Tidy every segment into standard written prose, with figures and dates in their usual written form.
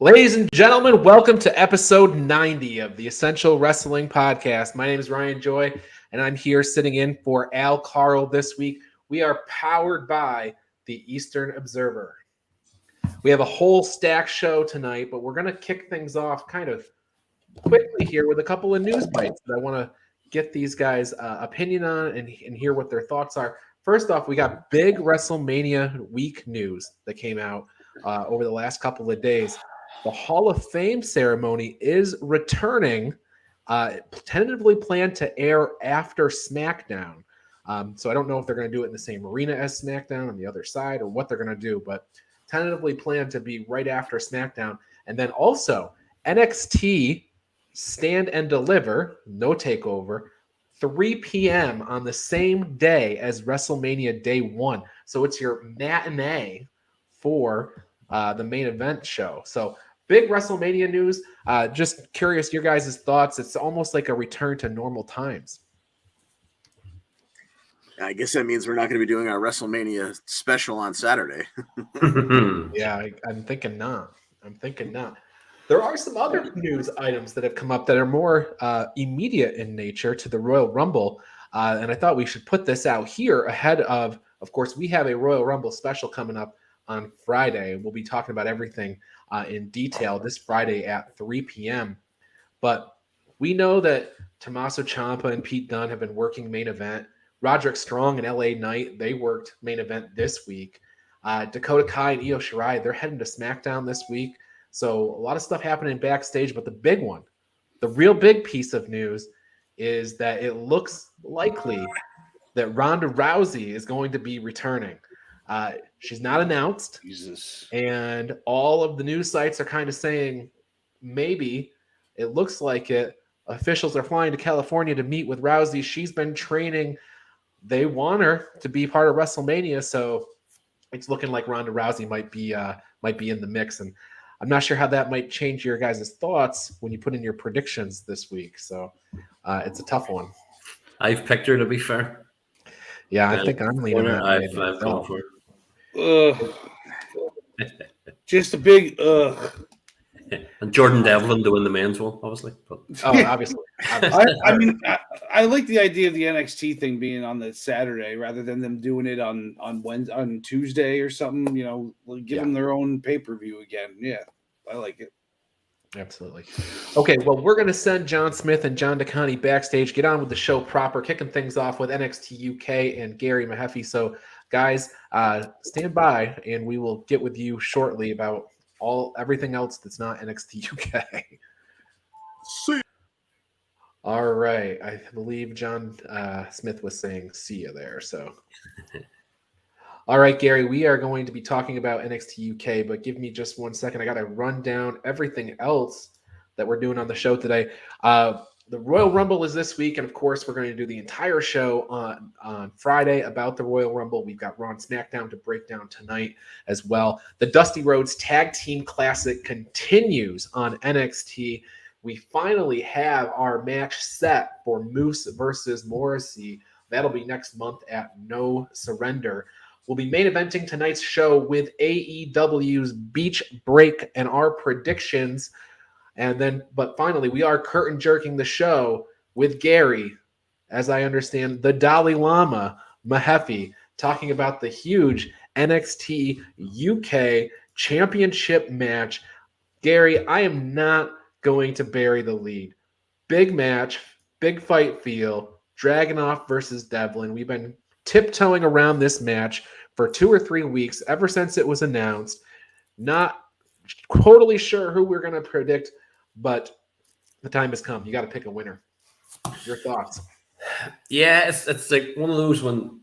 Ladies and gentlemen, welcome to episode 90 of the Essential Wrestling Podcast. My name is Ryan Joy, and I'm here sitting in for Karl this week. We are powered by the Eastern Observer. We have a whole stack show tonight, but we're going to kick things off kind of quickly here with a couple of news bites that I want to get these guys' opinion on and hear what their thoughts are. First off, we got big WrestleMania week news that came out over the last couple of days. The Hall of Fame ceremony is returning, tentatively planned to air after SmackDown. So I don't know if they're going to do it in the same arena as SmackDown on the other side or what they're going to do, but tentatively planned to be right after SmackDown. And then also NXT Stand and Deliver, no takeover, 3 p.m. on the same day as WrestleMania Day 1. So it's your matinee for the main event show. So big WrestleMania news. Just curious your guys' thoughts. It's almost like a return to normal times. I guess that means we're not going to be doing our WrestleMania special on Saturday. Yeah, I'm thinking not. There are some other news items that have come up that are more immediate in nature to the Royal Rumble. And I thought we should put this out here ahead of course, we have a Royal Rumble special coming up on Friday. We'll be talking about everything in detail this Friday at 3 p.m. But we know that Tommaso Ciampa and Pete Dunne have been working main event. Roderick Strong and LA Knight, they worked main event this week. Dakota Kai and Io Shirai, they're heading to SmackDown this week. So a lot of stuff happening backstage. But the big one, the real big piece of news is that it looks likely that Ronda Rousey is going to be returning. She's not announced. Jesus. And all of the news sites are kind of saying maybe it looks like it. Officials are flying to California to meet with Rousey. She's been training. They want her to be part of WrestleMania, so it's looking like Ronda Rousey might be in the mix. And I'm not sure how that might change your guys' thoughts when you put in your predictions this week. So it's a tough one. I've picked her, to be fair. Yeah, I think I'm leaning that way. I've gone for it. Just a big And Jordan Devlin to win the men's one, obviously. But. Oh, obviously. I mean, I like the idea of the NXT thing being on the Saturday rather than them doing it on Wednesday, on Tuesday or something. You know, give them their own pay-per-view again. Yeah, I like it. Absolutely. Okay, well, we're going to send John Smith and John DeConnie backstage, get on with the show proper, kicking things off with NXT UK and Gary Mehaffy. So, guys, stand by, and we will get with you shortly about everything else that's not NXT UK. See. All right. I believe John Smith was saying see you there. So, all right, Gary, we are going to be talking about NXT UK, but give me just 1 second. I got to run down everything else that we're doing on the show today. The Royal Rumble is this week, and of course, we're going to do the entire show on Friday about the Royal Rumble. We've got Raw and SmackDown to break down tonight as well. The Dusty Rhodes Tag Team Classic continues on NXT. We finally have our match set for Moose versus Morrissey. That'll be next month at No Surrender. We'll be main eventing tonight's show with AEW's Beach Break and our predictions. But finally, we are curtain jerking the show with Gary, as I understand, the Dalai Lama, Mehaffy, talking about the huge NXT UK championship match. Gary, I am not going to bury the lead. Big match, big fight feel, Dragunov versus Devlin. We've been tiptoeing around this match for 2 or 3 weeks, ever since it was announced. Not totally sure who we're going to predict, but the time has come. You got to pick a winner. Your thoughts? Yeah, it's like one of those when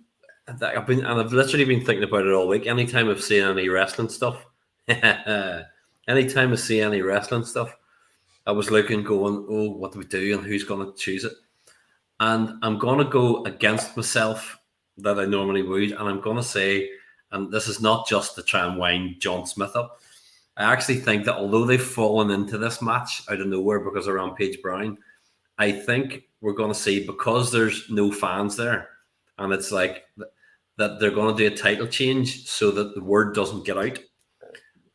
I've literally been thinking about it all week. Anytime I've seen any wrestling stuff, I was looking, going, oh, what do we do and who's going to choose it? And I'm going to go against myself that I normally would, and I'm going to say, and this is not just to try and wind John Smith up, I actually think that although they've fallen into this match out of nowhere because of Rampage Brown, I think we're going to see, because there's no fans there, and it's like that they're going to do a title change so that the word doesn't get out.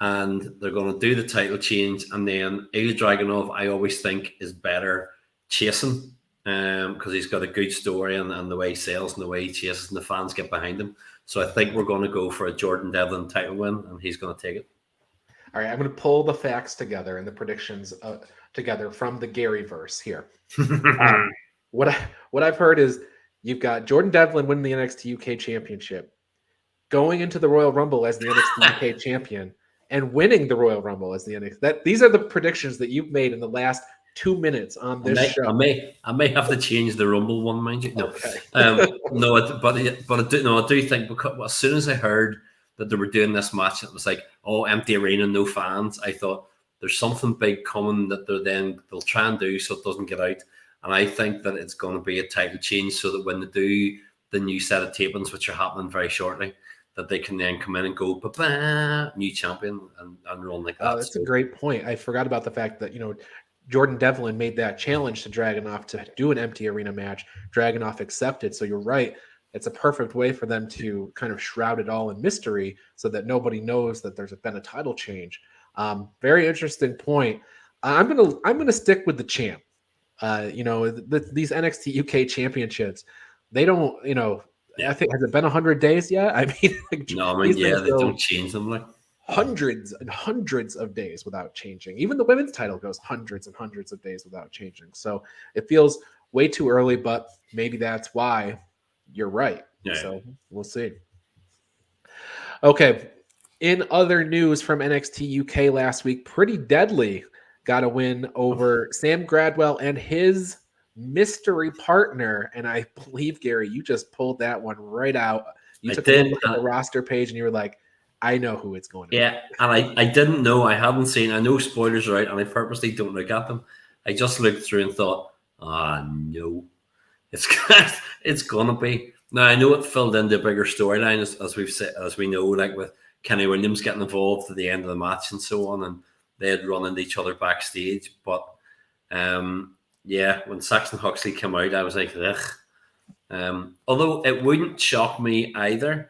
and they're going to do the title change, and then Ilya Dragunov, I always think, is better chasing, because he's got a good story and the way he sells and the way he chases, and the fans get behind him. So I think we're going to go for a Jordan Devlin title win, and he's going to take it. All right, I'm going to pull the facts together and the predictions together from the Garyverse here. What I've heard is you've got Jordan Devlin winning the NXT UK Championship, going into the Royal Rumble as the NXT UK champion, and winning the Royal Rumble as the NXT. These are the predictions that you've made in the last 2 minutes on this show. I may have to change the Rumble one, mind you. No, okay. but I do think, because as soon as I heard that they were doing this match, it was like, oh, empty arena, no fans. I thought there's something big coming that they'll try and do so it doesn't get out. And I think that it's going to be a title change so that when they do the new set of tapings, which are happening very shortly, that they can then come in and go, ba-ba, new champion, and run like that. That's a great point. I forgot about the fact that, Jordan Devlin made that challenge to Dragunov to do an empty arena match. Dragunov accepted. So you're right. It's a perfect way for them to kind of shroud it all in mystery so that nobody knows that there's been a title change. Very interesting point. I'm gonna stick with the champ. These NXT UK championships, they don't, I think, has it been 100 days yet? I mean, they don't change them like hundreds and hundreds of days without changing. Even the women's title goes hundreds and hundreds of days without changing. So it feels way too early, but maybe that's why you're right. Yeah. So we'll see. Okay. In other news from NXT UK last week, Pretty Deadly got a win over Sam Gradwell and his mystery partner. And I believe, Gary, you just pulled that one right out. You took a look at the roster page and you were like, I know who it's going to be. Yeah, and I didn't know. I hadn't seen. I know spoilers are out, and I purposely don't look at them. I just looked through and thought, no, it's going to be. Now, I know it filled in the bigger storyline, as we've said, as we know, like with Kenny Williams getting involved at the end of the match and so on, and they had run into each other backstage. But when Saxon Huxley came out, I was like, ugh. Although it wouldn't shock me either,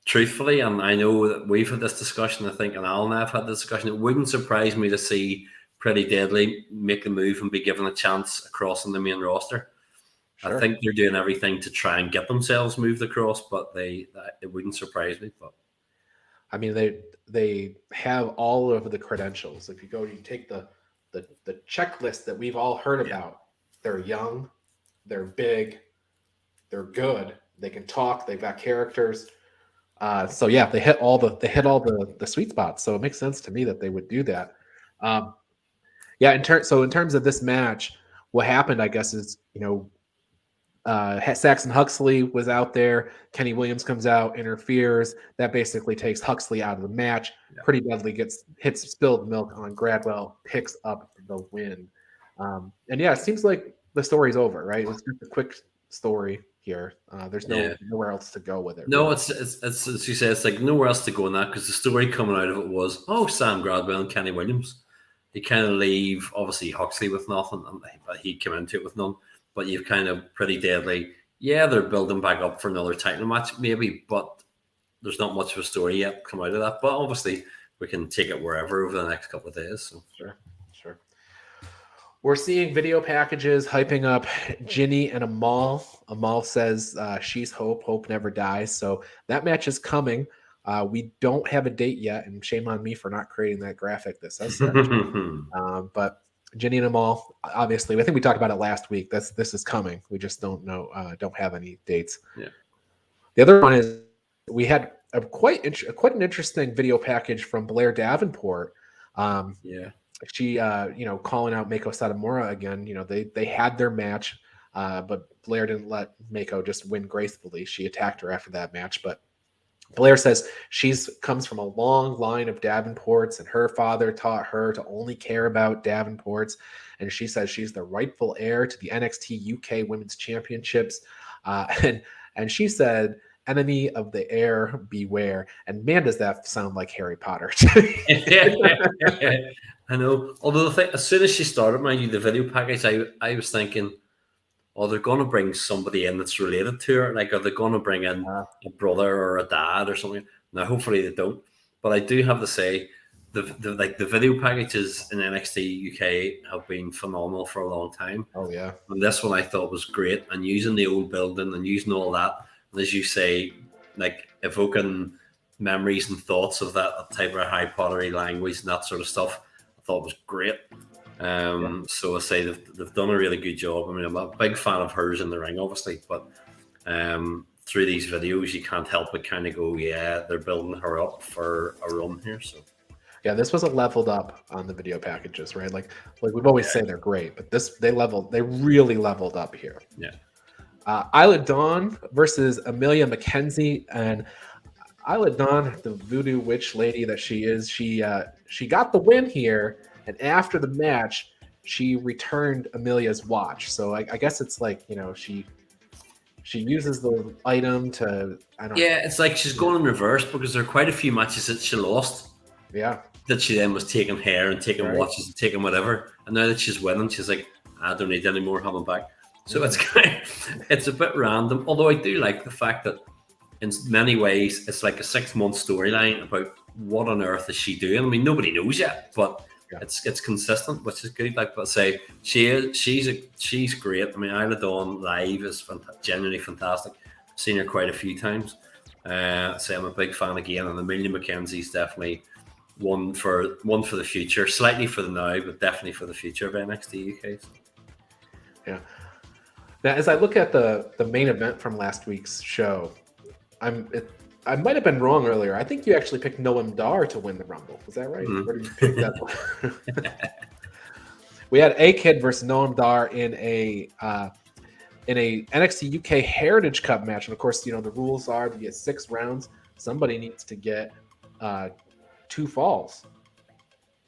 truthfully, and I know that we've had this discussion, I think, and Alan and I have had this discussion, it wouldn't surprise me to see Pretty Deadly make the move and be given a chance across on the main roster. Sure. I think they're doing everything to try and get themselves moved across, but it wouldn't surprise me. But I mean, they have all of the credentials. If you take the checklist that we've all heard about. They're young, they're big, they're good, they can talk, they've got characters. They hit all the sweet spots. So it makes sense to me that they would do that. In terms of this match, what happened, I guess, is Saxon Huxley was out there. Kenny Williams comes out, interferes. That basically takes Huxley out of the match. Yeah. Pretty Deadly hits spilled milk on Gradwell, picks up the win. It seems like the story's over, right? It's just a quick story here. There's nowhere else to go with it. No, really. It's as you say, it's like nowhere else to go in that, because the story coming out of it was, Sam Gradwell and Kenny Williams. You kind of leave, obviously, Huxley with nothing, and he came into it with none. But you've kind of Pretty Deadly. Yeah, they're building back up for another title match, maybe, but there's not much of a story yet come out of that. But obviously, we can take it wherever over the next couple of days. So. Sure. We're seeing video packages hyping up Ginny and Amal. Amal says she's Hope. Hope never dies. So that match is coming. We don't have a date yet, and shame on me for not creating that graphic that says that. But Ginny and Amal, obviously, I think we talked about it last week. This is coming. We just don't know, don't have any dates. Yeah. The other one is we had quite an interesting video package from Blair Davenport. She, calling out Mako Satomura again. They had their match, but Blair didn't let Mako just win gracefully. She attacked her after that match, but Blair says comes from a long line of Davenports, and her father taught her to only care about Davenports. And she says she's the rightful heir to the NXT UK Women's Championships. And she said, "Enemy of the heir, beware." And man, does that sound like Harry Potter. I know. Although as soon as she started, mind you, the video package, I was thinking, they're going to bring somebody in that's related to her. Like, are they going to bring in a brother or a dad or something? Now, hopefully they don't. But I do have to say, the video packages in NXT UK have been phenomenal for a long time. Oh yeah. And this one I thought was great, and using the old building and using all that, and as you say, like evoking memories and thoughts of that type of Harry Pottery language and that sort of stuff, I thought was great. So I say they've done a really good job. I mean, I'm a big fan of hers in the ring, obviously, but through these videos, you can't help but kind of go, yeah, they're building her up for a run here. So yeah, this was a leveled up on the video packages, right? Like we've always say they're great, but they really leveled up here. Yeah. Isla Dawn versus Amelia Mckenzie, and Isla Dawn, the voodoo witch lady that she is, she got the win here, and after the match, she returned Amelia's watch. So I guess it's like, you know, she uses the item to, I don't know. Yeah, it's like she's going in reverse because there are quite a few matches that she lost. Yeah. That she then was taking hair and taking watches and taking whatever. And now that she's winning, she's like, I don't need any more having back. So it's a bit random. Although I do like the fact that in many ways it's like a 6-month storyline about what on earth is she doing. I mean, nobody knows yet, but it's consistent, which is good. Like, but say she's great. I mean, Isla Dawn live is genuinely fantastic. I've seen her quite a few times. So I'm a big fan again, and Amelia Mckenzie's definitely one for the future, slightly for the now, but definitely for the future of NXT UK. So. Yeah. Now, as I look at the main event from last week's show, I might have been wrong earlier. I think you actually picked Noam Dar to win the Rumble. Was that right? Mm-hmm. Where did you pick that one? We had A-Kid versus Noam Dar in a NXT UK Heritage Cup match, and of course, you know the rules are to get 6 rounds. Somebody needs to get 2 falls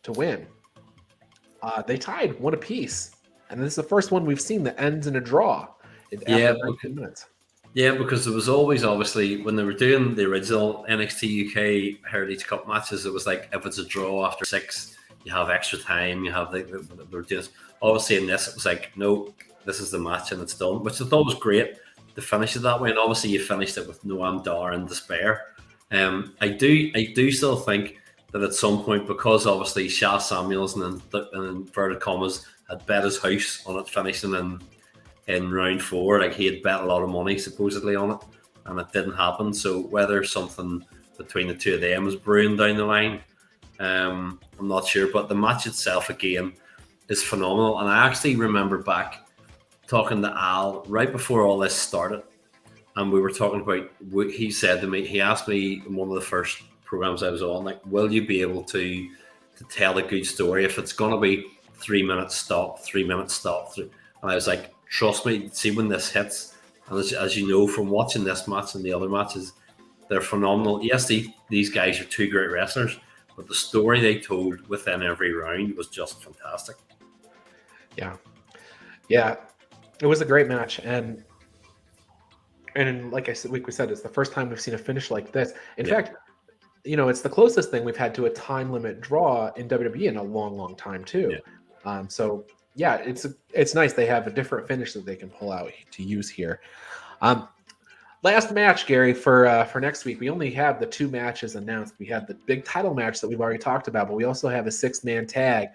to win. They tied 1 apiece, and this is the first one we've seen that ends in a draw. After 19 minutes. Yeah, because there was always, obviously, when they were doing the original NXT UK Heritage Cup matches, it was like, if it's a draw after 6, you have extra time, you have they're just, obviously in this, it was like, no, this is the match and it's done, which I thought was great to finish it that way. And obviously you finished it with Noam Dar and despair. I do still think that at some point, because obviously Shah Samuels and inverted commas had bet his house on it finishing in round 4, like he had bet a lot of money supposedly on it, and it didn't happen. So whether something between the two of them is brewing down the line, I'm not sure. But the match itself again is phenomenal, and I actually remember back talking to Al right before all this started, and we were talking about. He said to me, he asked me in one of the first programs I was on, like, will you be able to tell a good story if it's going to be 3 minutes stop, 3 minutes stop? And I was like, trust me, see when this hits. And as you know from watching this match and the other matches, they're phenomenal. Yes, these guys are 2 great wrestlers, but the story they told within every round was just fantastic. Yeah, it was a great match, and like I said, we said, it's the first time we've seen a finish like this. In fact, you know, it's the closest thing we've had to a time limit draw in WWE in a long, long time too. Yeah. So yeah, it's nice they have a different finish that they can pull out to use here. Last match, Gary, for next week. We only have the 2 matches announced. We have the big title match that we've already talked about, but we also have a 6-man tag.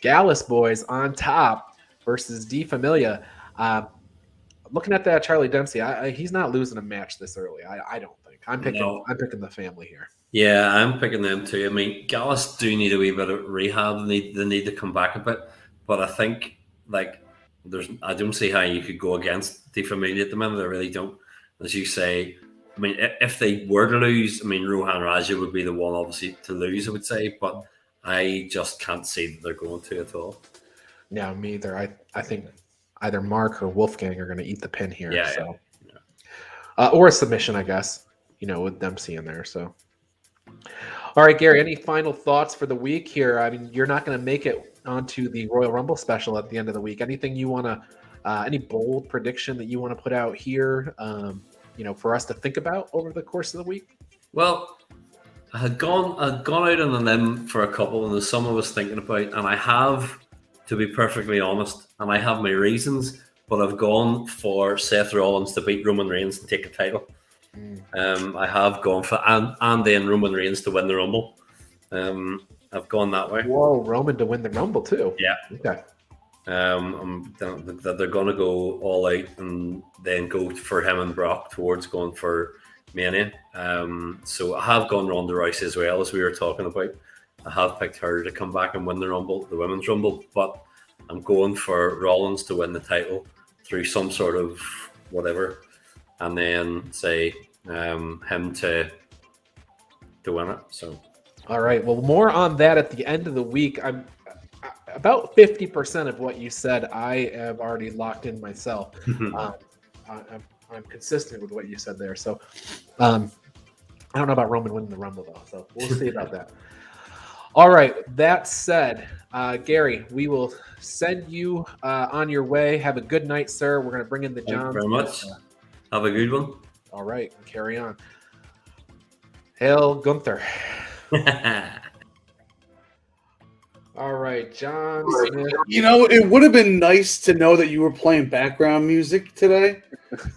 Gallus Boys on top versus D Familia. Looking at that Charlie Dempsey, he's not losing a match this early. I don't think. I'm picking the family here. Yeah, I'm picking them too. I mean, Gallus do need a wee bit of rehab. They need to come back a bit. But I think, like, I don't see how you could go against the Familia at the minute. I really don't. As you say, I mean, if they were to lose, I mean, Rohan Raja would be the one, obviously, to lose, I would say. But I just can't see that they're going to at all. No, me either. I think either Mark or Wolfgang are going to eat the pin here. Yeah. Or a submission, I guess, you know, with Dempsey in there. So, all right, Gary, any final thoughts for the week here? I mean, you're not going to make it onto the Royal Rumble special at the end of the week. Anything you want to, any bold prediction that you want to put out here, you know, for us to think about over the course of the week? Well, I had gone out on a limb for a couple, and there's some I was thinking about, and I have, to be perfectly honest, and I have my reasons, but I've gone for Seth Rollins to beat Roman Reigns and take the title. I have gone for and then Roman Reigns to win the Rumble. I've gone that way. Whoa, Roman to win the Rumble too. Yeah. Okay. That they're going to go all out and then go for him and Brock towards going for Mania. So I have gone Ronda Rousey as well, as we were talking about. I have picked her to come back and win the Rumble, the Women's Rumble, but I'm going for Rollins to win the title through some sort of whatever, and then say him to win it. So, all right. Well, more on that at the end of the week. I'm about 50% of what you said. I have already locked in myself. I'm consistent with what you said there. So, I don't know about Roman winning the Rumble though. So we'll see about that. All right. That said, Gary, we will send you on your way. Have a good night, sir. We're going to bring in the Johns. Thank you very much. Have a good one. All right. Carry on. Hail Gunther. All right, John Smith. You know, it would have been nice to know that you were playing background music today,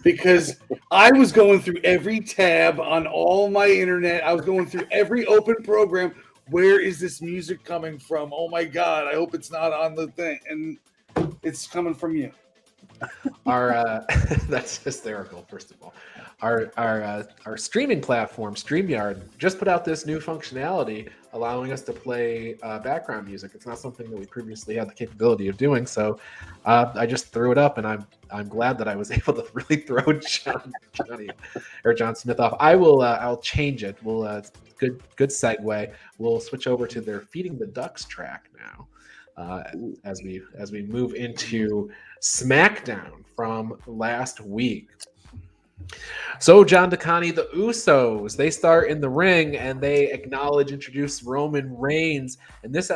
because I was going through every tab on all my internet. I was going through every open program. Where is this music coming from? Oh my God, I hope it's not on the thing. And it's coming from you. Our that's hysterical. First of all, our streaming platform StreamYard just put out this new functionality allowing us to play background music. It's not something that we previously had the capability of doing, so I just threw it up, and I'm glad that I was able to really throw John Smith off. I'll change it. We'll good segue. We'll switch over to their Feeding the Ducks track now. As we move into SmackDown from last week. So, John DeConnie, the Usos, they start in the ring and they introduce Roman Reigns. And this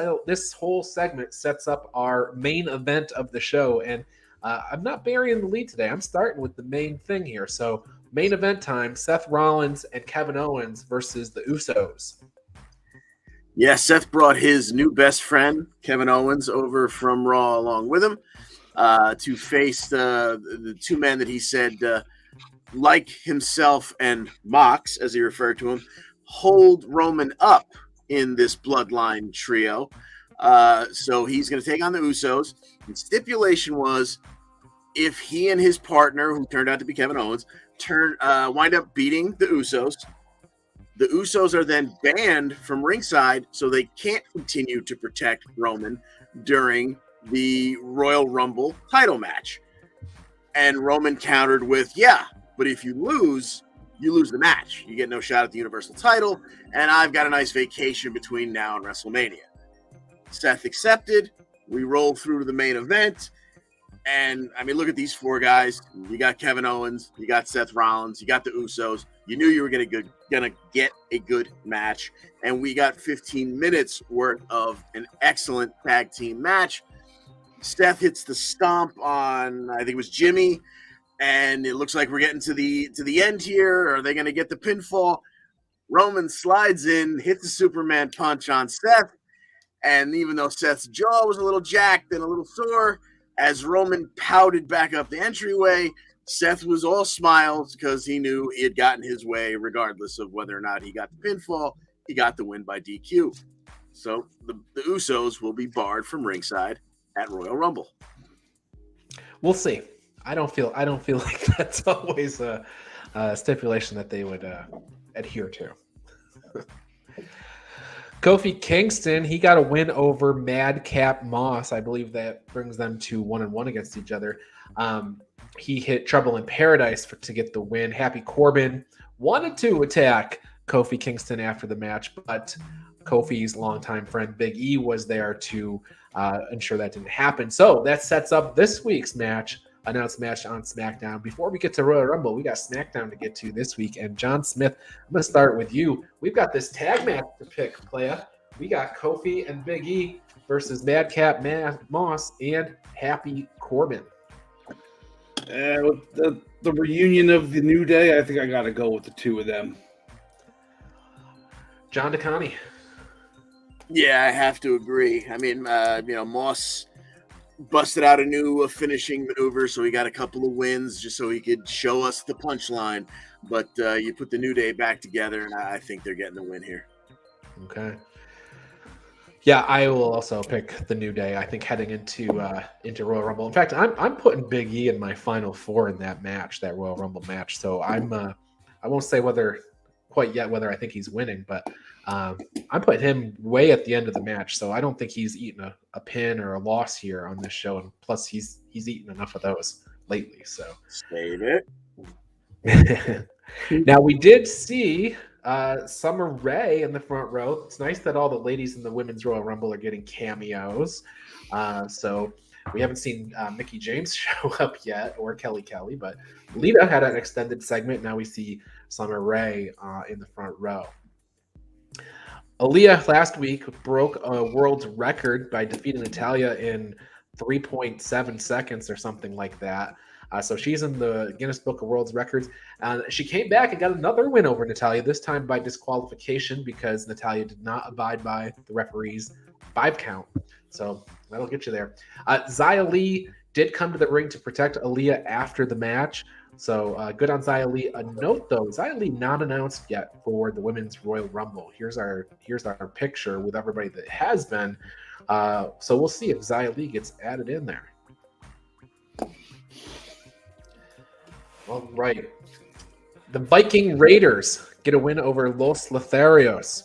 whole segment sets up our main event of the show. And I'm not burying the lead today. I'm starting with the main thing here. So, main event time, Seth Rollins and Kevin Owens versus the Usos. Yeah, Seth brought his new best friend, Kevin Owens, over from Raw along with him to face the two men that he said, like himself and Mox, as he referred to him, hold Roman up in this bloodline trio. So he's going to take on the Usos. The stipulation was if he and his partner, who turned out to be Kevin Owens, wind up beating the Usos are then banned from ringside, so they can't continue to protect Roman during the Royal Rumble title match. And Roman countered with, yeah, but if you lose the match. You get no shot at the Universal title, and I've got a nice vacation between now and WrestleMania. Seth accepted. We roll through to the main event. And, I mean, look at these four guys. You got Kevin Owens. You got Seth Rollins. You got the Usos. You knew you were going to get a good match. And we got 15 minutes worth of an excellent tag team match. Seth hits the stomp on, I think it was Jimmy. And it looks like we're getting to the end here. Are they going to get the pinfall? Roman slides in, hits the Superman punch on Seth. And even though Seth's jaw was a little jacked and a little sore, as Roman pouted back up the entryway, Seth was all smiles because he knew he had gotten his way regardless of whether or not he got the pinfall. He got the win by DQ. So the Usos will be barred from ringside at Royal Rumble. We'll see. I don't feel like that's always a stipulation that they would adhere to. Kofi Kingston, he got a win over Madcap Moss. I believe that brings them to 1-1 against each other. He hit Trouble in Paradise to get the win. Happy Corbin wanted to attack Kofi Kingston after the match, but Kofi's longtime friend Big E was there to ensure that didn't happen. So that sets up this week's announced match on SmackDown. Before we get to Royal Rumble, we got SmackDown to get to this week. And John Smith, I'm going to start with you. We've got this tag match to pick, playa. We got Kofi and Big E versus Madcap Moss and Happy Corbin. With the reunion of the New Day, I think I got to go with the two of them. John DeConnie. Yeah, I have to agree. I mean, Moss busted out a new finishing maneuver, so he got a couple of wins just so he could show us the punchline. But you put the New Day back together, and I think they're getting the win here. Okay. Yeah, I will also pick the New Day. I think heading into Royal Rumble. In fact, I'm putting Big E in my final four in that match, that Royal Rumble match. So I won't say quite yet whether I think he's winning, but I'm putting him way at the end of the match. So I don't think he's eaten a pin or a loss here on this show. And plus, he's eaten enough of those lately. So save it. Now we did see Summer Rae in the front row. It's nice that all the ladies in the Women's Royal Rumble are getting cameos. So we haven't seen Mickie James show up yet, or Kelly Kelly, but Lita had an extended segment. Now we see Summer Rae in the front row. Aaliyah last week broke a world record by defeating Natalya in 3.7 seconds or something like that. So she's in the Guinness Book of World Records. She came back and got another win over Natalya, this time by disqualification because Natalya did not abide by the referee's 5 count. So that'll get you there. Xia Li did come to the ring to protect Aaliyah after the match. So good on Xia Li. A note, though, Xia Li not announced yet for the Women's Royal Rumble. Here's our picture with everybody that has been. So we'll see if Xia Li gets added in there. All right. The Viking Raiders get a win over Los Lotharios.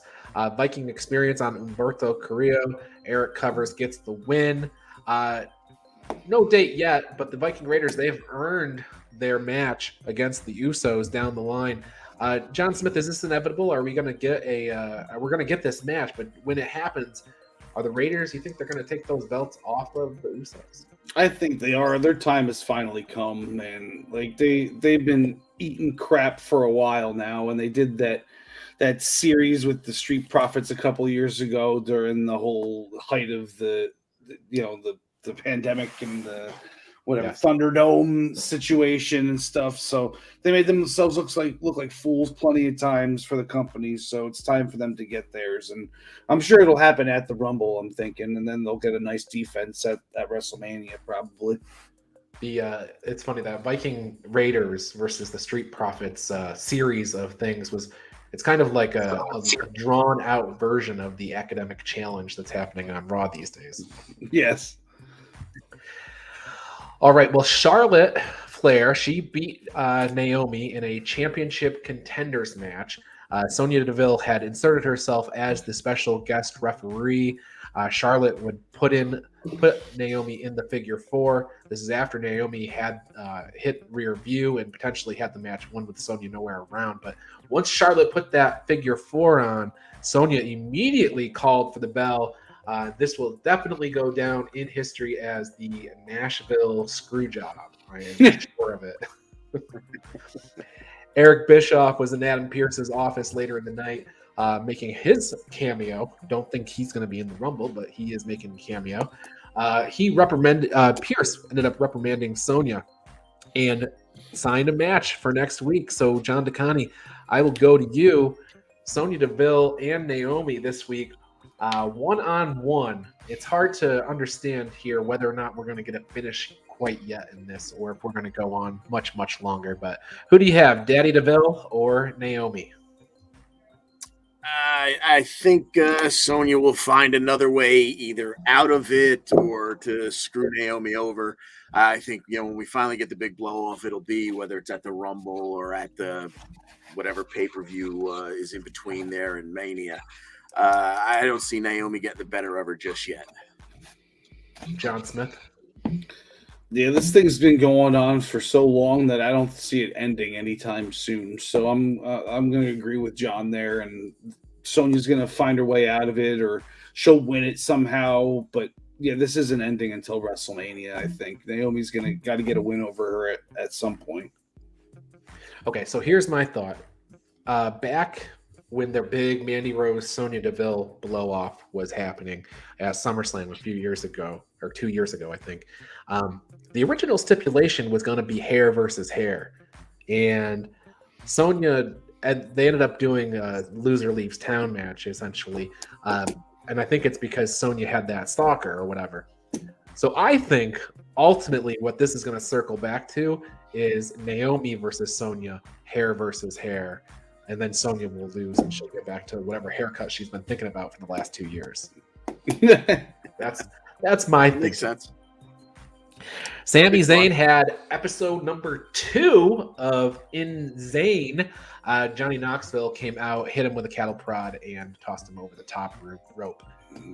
Viking experience on Humberto Carrillo. Eric Covers gets the win. No date yet, but the Viking Raiders, they've earned their match against the Usos down the line. John Smith, is this inevitable? Are we going to get we're going to get this match, but when it happens, are the Raiders, you think they're going to take those belts off of the Usos? I think they are. Their time has finally come, man. Like they've been eating crap for a while now, and they did that series with the Street Profits a couple years ago during the whole height of the pandemic and the Thunderdome situation and stuff. So they made themselves look like fools plenty of times for the company. So it's time for them to get theirs, and I'm sure it'll happen at the Rumble, I'm thinking, and then they'll get a nice defense at WrestleMania probably. It's funny that Viking Raiders versus the Street Profits series of things it's kind of like a drawn out version of the academic challenge that's happening on Raw these days. Yes. All right. Well, Charlotte Flair, she beat Naomi in a championship contenders match. Sonya Deville had inserted herself as the special guest referee. Charlotte would put Naomi in the figure 4. This is after Naomi had hit rear view and potentially had the match won with Sonya nowhere around. But once Charlotte put that figure 4 on, Sonya immediately called for the bell. This will definitely go down in history as the Nashville screw job. I am sure of it. Eric Bischoff was in Adam Pearce's office later in the night, making his cameo. Don't think he's going to be in the Rumble, but he is making a cameo. Pierce ended up reprimanding Sonya and signed a match for next week. So, John DeConnie, I will go to you. Sonya Deville and Naomi this week, one-on-one. It's hard to understand here whether or not we're going to get a finish quite yet in this, or if we're going to go on much, much longer. But who do you have, Daddy Deville or Naomi? I think Sonya will find another way either out of it or to screw Naomi over. I think, when we finally get the big blow off, it'll be whether it's at the Rumble or at the whatever pay-per-view is in between there and Mania. I don't see Naomi getting the better of her just yet. John Smith? Yeah, this thing's been going on for so long that I don't see it ending anytime soon. So I'm going to agree with John there, and Sonya's going to find her way out of it, or she'll win it somehow. But yeah, this isn't ending until WrestleMania. I think Naomi's got to get a win over her at some point. Okay, so here's my thought. Back when their big Mandy Rose Sonya Deville blow off was happening at SummerSlam a few years ago, or 2 years ago, I think. The original stipulation was going to be hair versus hair, and Sonya, and they ended up doing a loser leaves town match essentially, and I think it's because Sonya had that stalker or whatever. So I think ultimately what this is going to circle back to is Naomi versus Sonya, hair versus hair. And then Sonya will lose and she'll get back to whatever haircut she's been thinking about for the last 2 years. That's my thing. Makes sense. Sami Zayn had episode number 2 of In Zayn. Johnny Knoxville came out, hit him with a cattle prod, and tossed him over the top rope.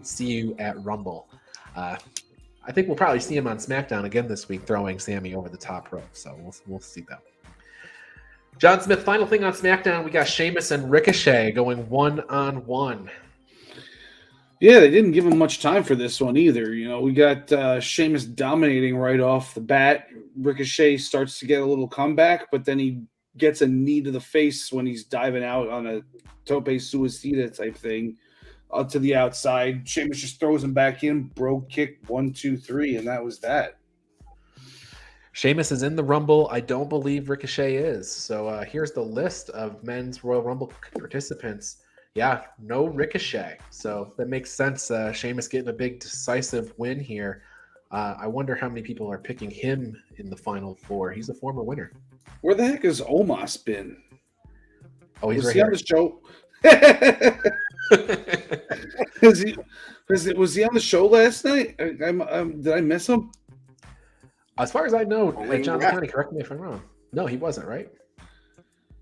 See you at Rumble. I think we'll probably see him on SmackDown again this week, throwing Sami over the top rope. So we'll see that. John Smith, final thing on SmackDown, we got Sheamus and Ricochet going 1-on-1. Yeah, they didn't give him much time for this one either. You know, we got Sheamus dominating right off the bat. Ricochet starts to get a little comeback, but then he gets a knee to the face when he's diving out on a tope suicida type thing to the outside. Sheamus just throws him back in, brogue kick, 1, 2, 3, and that was that. Sheamus is in the Rumble. I don't believe Ricochet is. So here's the list of men's Royal Rumble participants. Yeah, no Ricochet. So that makes sense. Sheamus getting a big decisive win here. I wonder how many people are picking him in the Final Four. He's a former winner. Where the heck has Omos been? Oh, he's was right he here. on the show? Was he on the show last night? Did I miss him? As far as I know, Only John rap. County, correct me if I'm wrong. No, he wasn't, right?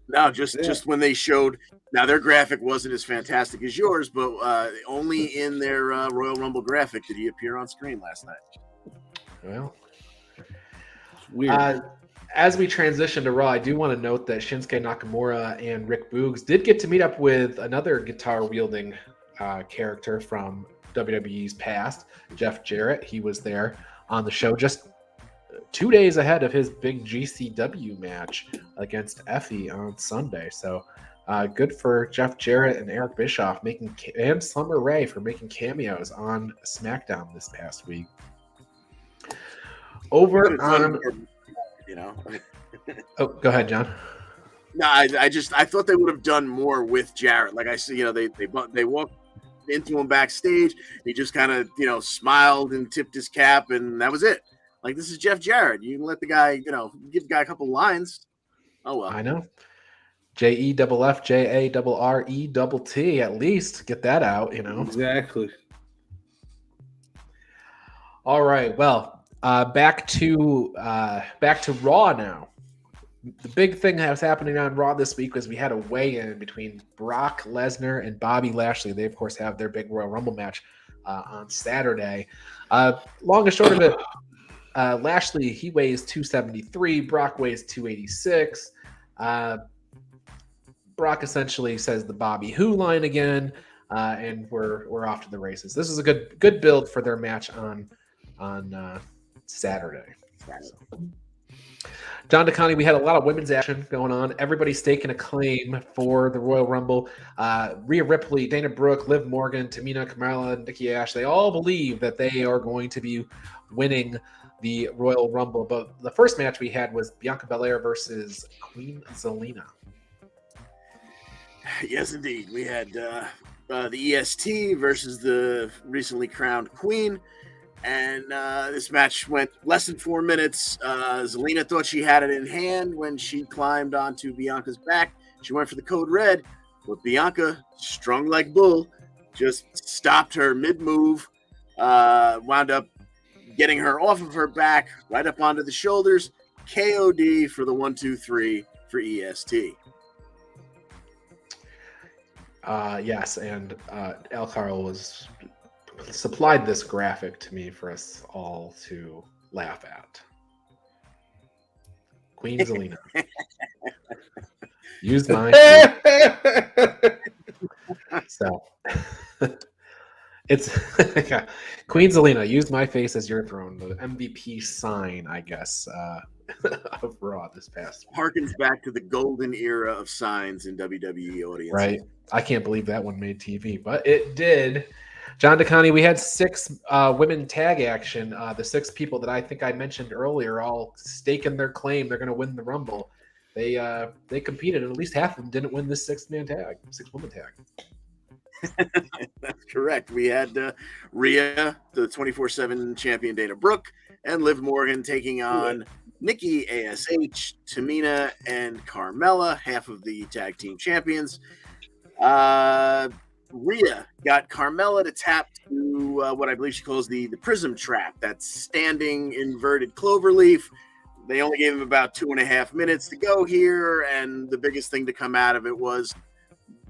No, just when they showed. Now their graphic wasn't as fantastic as yours, but only in their Royal Rumble graphic did he appear on screen last night. Well, It's weird. as we transition to Raw, I do want to note that Shinsuke Nakamura and Rick Boogs did get to meet up with another guitar-wielding character from WWE's past, Jeff Jarrett. He was there on the show just 2 days ahead of his big GCW match against Effie on Sunday. So good for Jeff Jarrett and Eric Bischoff and Summer Rae for making cameos on SmackDown this past week. Over on, you know. oh, go ahead, John. No, I thought they would have done more with Jarrett. Like I see, they walked into him backstage. He just kind of smiled and tipped his cap, and that was it. Like, this is Jeff Jarrett. You can let the guy, give the guy a couple lines. Oh well. I know. JEFFJARRETT. At least get that out, Exactly. All right. Well, back to Raw now. The big thing that was happening on Raw this week was we had a weigh-in between Brock Lesnar and Bobby Lashley. They, of course, have their big Royal Rumble match on Saturday. Long and short of it, Lashley, he weighs 273. Brock weighs 286. Brock essentially says the Bobby Who line again, and we're off to the races. This is a good build for their match on Saturday. So. John DeConnie, we had a lot of women's action going on. Everybody staking a claim for the Royal Rumble. Rhea Ripley, Dana Brooke, Liv Morgan, Tamina, Kamala, Nikki Ash, they all believe that they are going to be winning the Royal Rumble. But the first match we had was Bianca Belair versus Queen Zelena. Yes, indeed. We had the EST versus the recently crowned Queen. And this match went less than 4 minutes. Zelena thought she had it in hand when she climbed onto Bianca's back. She went for the code red, but Bianca, strong like bull, just stopped her mid-move, wound up getting her off of her back, right up onto the shoulders. KOD for the 1, 2, 3 for EST. Yes, and Al Karl was supplied this graphic to me for us all to laugh at. Queen Zelena. Use mine. So it's Queen Zelena, use my face as your throne. The MVP sign, I guess, of Raw this past week. Harkens back to the golden era of signs in WWE audiences. Right. I can't believe that one made TV, but it did. John DeConnie, we had 6 women tag action. The 6 people that I think I mentioned earlier all staking their claim they're going to win the Rumble. They competed, and at least half of them didn't win this 6-woman tag. That's correct. We had Rhea, the 24/7 champion, Dana Brooke, and Liv Morgan taking on Nikki ASH, Tamina, and Carmella, half of the tag team champions. Rhea got Carmella to tap to what I believe she calls the prism trap, that standing inverted cloverleaf. They only gave him about 2.5 minutes to go here, and the biggest thing to come out of it was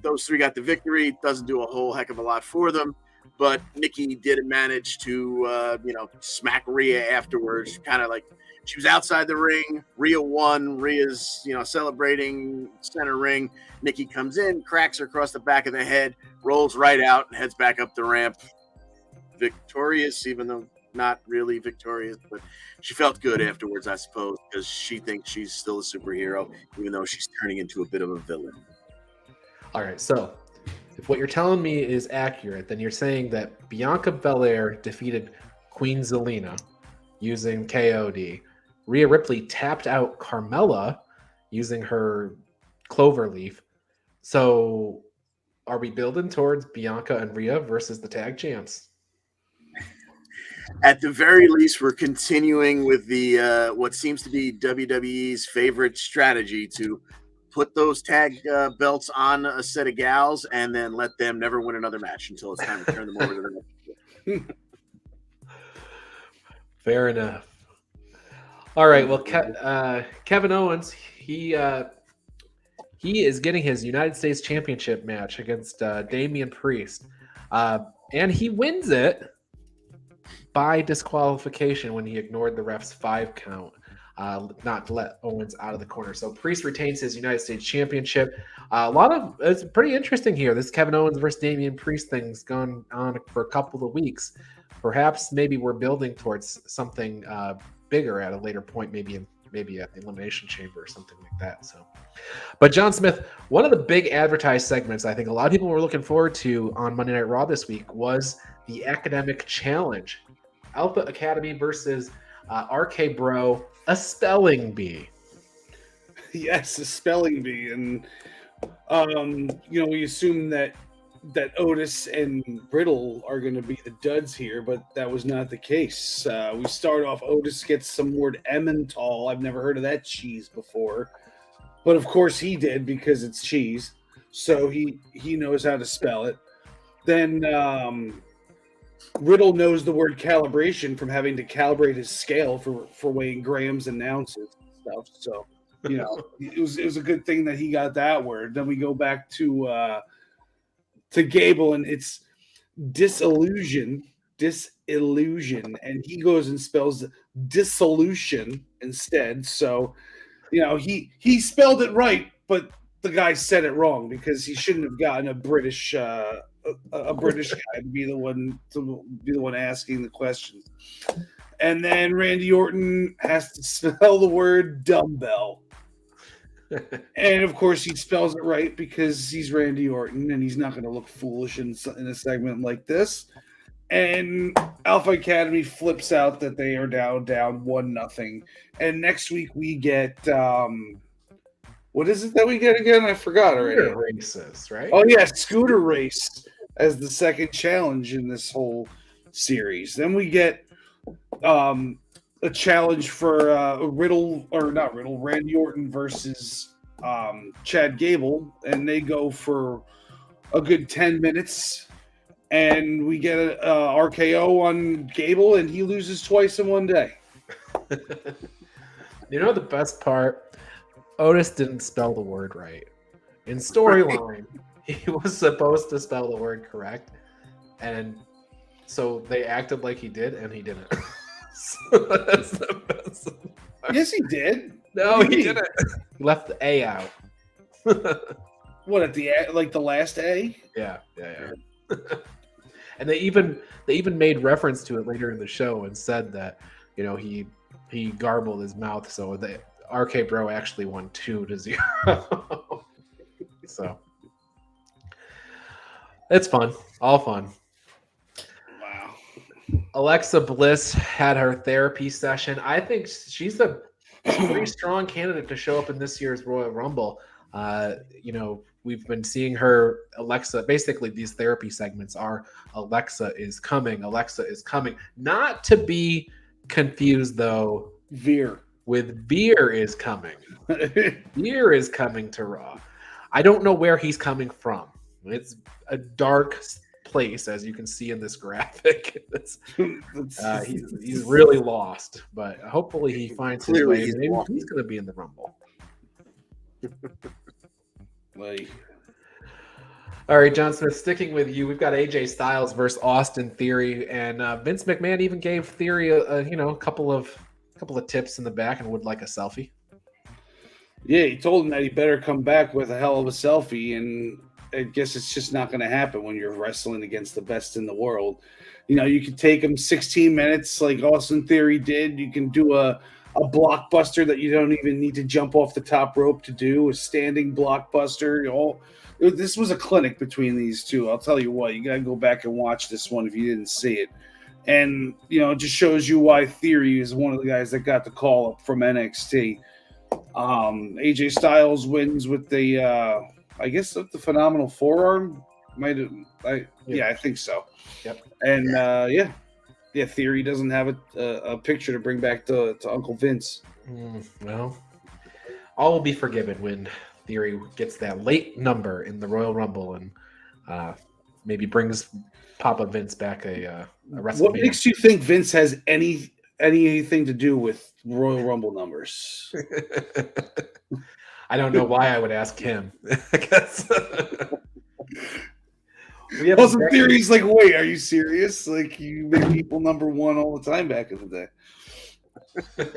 those three got the victory. Doesn't do a whole heck of a lot for them, but Nikki did manage to smack Rhea afterwards, kind of like she was outside the ring. Rhea won. Rhea's celebrating center ring. Nikki comes in, cracks her across the back of the head, rolls right out, and heads back up the ramp. Victorious, even though not really victorious, but she felt good afterwards, I suppose, because she thinks she's still a superhero, even though she's turning into a bit of a villain. All right, so if what you're telling me is accurate, then you're saying that Bianca Belair defeated Queen Zelena using KOD. Rhea Ripley tapped out Carmella using her cloverleaf. So are we building towards Bianca and Rhea versus the tag champs? At the very least, we're continuing with the what seems to be WWE's favorite strategy to put those tag belts on a set of gals and then let them never win another match until it's time to turn them over to the next. Fair enough. All right. Well, Kevin Owens, he is getting his United States Championship match against Damian Priest, and he wins it by disqualification when he ignored the ref's 5 count. Not to let Owens out of the corner. So Priest retains his United States Championship. It's pretty interesting here. This Kevin Owens versus Damian Priest thing's gone on for a couple of weeks. Perhaps maybe we're building towards something bigger at a later point, maybe at the Elimination Chamber or something like that. So, but John Smith, one of the big advertised segments I think a lot of people were looking forward to on Monday Night Raw this week was the Academic Challenge. Alpha Academy versus RK Bro, a spelling bee. Yes, a spelling bee. And, we assume that Otis and Riddle are going to be the duds here, but that was not the case. We start off, Otis gets some word Emmental. I've never heard of that cheese before. But, of course, he did because it's cheese. So he knows how to spell it. Then Riddle knows the word calibration from having to calibrate his scale for weighing grams and ounces and stuff. So, it was a good thing that he got that word. Then we go back to Gable, and it's disillusion, and he goes and spells dissolution instead. So, he spelled it right, but the guy said it wrong because he shouldn't have gotten a British guy to be the one asking the questions. And then Randy Orton has to spell the word dumbbell. And of course he spells it right because he's Randy Orton and he's not going to look foolish in a segment like this. And Alpha Academy flips out that they are down 1-0. And next week we get what is it that we get again? I forgot already. Scooter races, right? Oh yeah, scooter race as the second challenge in this whole series. Then we get a challenge for Randy Orton versus Chad Gable, and they go for a good 10 minutes, and we get a RKO on Gable, and he loses twice in one day. The best part? Otis didn't spell the word right. In storyline, he was supposed to spell the word correct, and so they acted like he did, and he didn't. So that's the best part. Yes, he did. No, he didn't. He left the A out. What, at the last A? Yeah. And they even made reference to it later in the show and said that he garbled his mouth, so the RK Bro actually won 2-0. So it's fun, all fun. Wow. Alexa Bliss had her therapy session. I think she's a pretty strong candidate to show up in this year's Royal Rumble. We we've been seeing her, Alexa. Basically, these therapy segments are Alexa is coming. Alexa is coming. Not to be confused though. Veer. With Veer is coming. Veer is coming to Raw. I don't know where he's coming from. It's a dark place, as you can see in this graphic. He's really lost, but hopefully he finds his way. Maybe he's going to be in the Rumble. All right, John Smith, sticking with you, we've got AJ Styles versus Austin Theory, and Vince McMahon even gave Theory a couple of tips in the back and would like a selfie. Yeah, he told him that he better come back with a hell of a selfie, and I guess it's just not going to happen when you're wrestling against the best in the world. You can take him 16 minutes like Austin Theory did. You can do a blockbuster that you don't even need to jump off the top rope to do, a standing blockbuster. This was a clinic between these two. I'll tell you what, you got to go back and watch this one if you didn't see it. And, it just shows you why Theory is one of the guys that got the call up from NXT. AJ Styles wins with the, I guess the phenomenal forearm. I think so. Yep. And Theory doesn't have a picture to bring back to Uncle Vince. Well, all will be forgiven when Theory gets that late number in the Royal Rumble and maybe brings Papa Vince back a WrestleMania. What makes you think Vince has anything to do with Royal Rumble numbers? I don't know why I would ask him. Some theories like, wait, are you serious? Like, you made people number one all the time back in the day.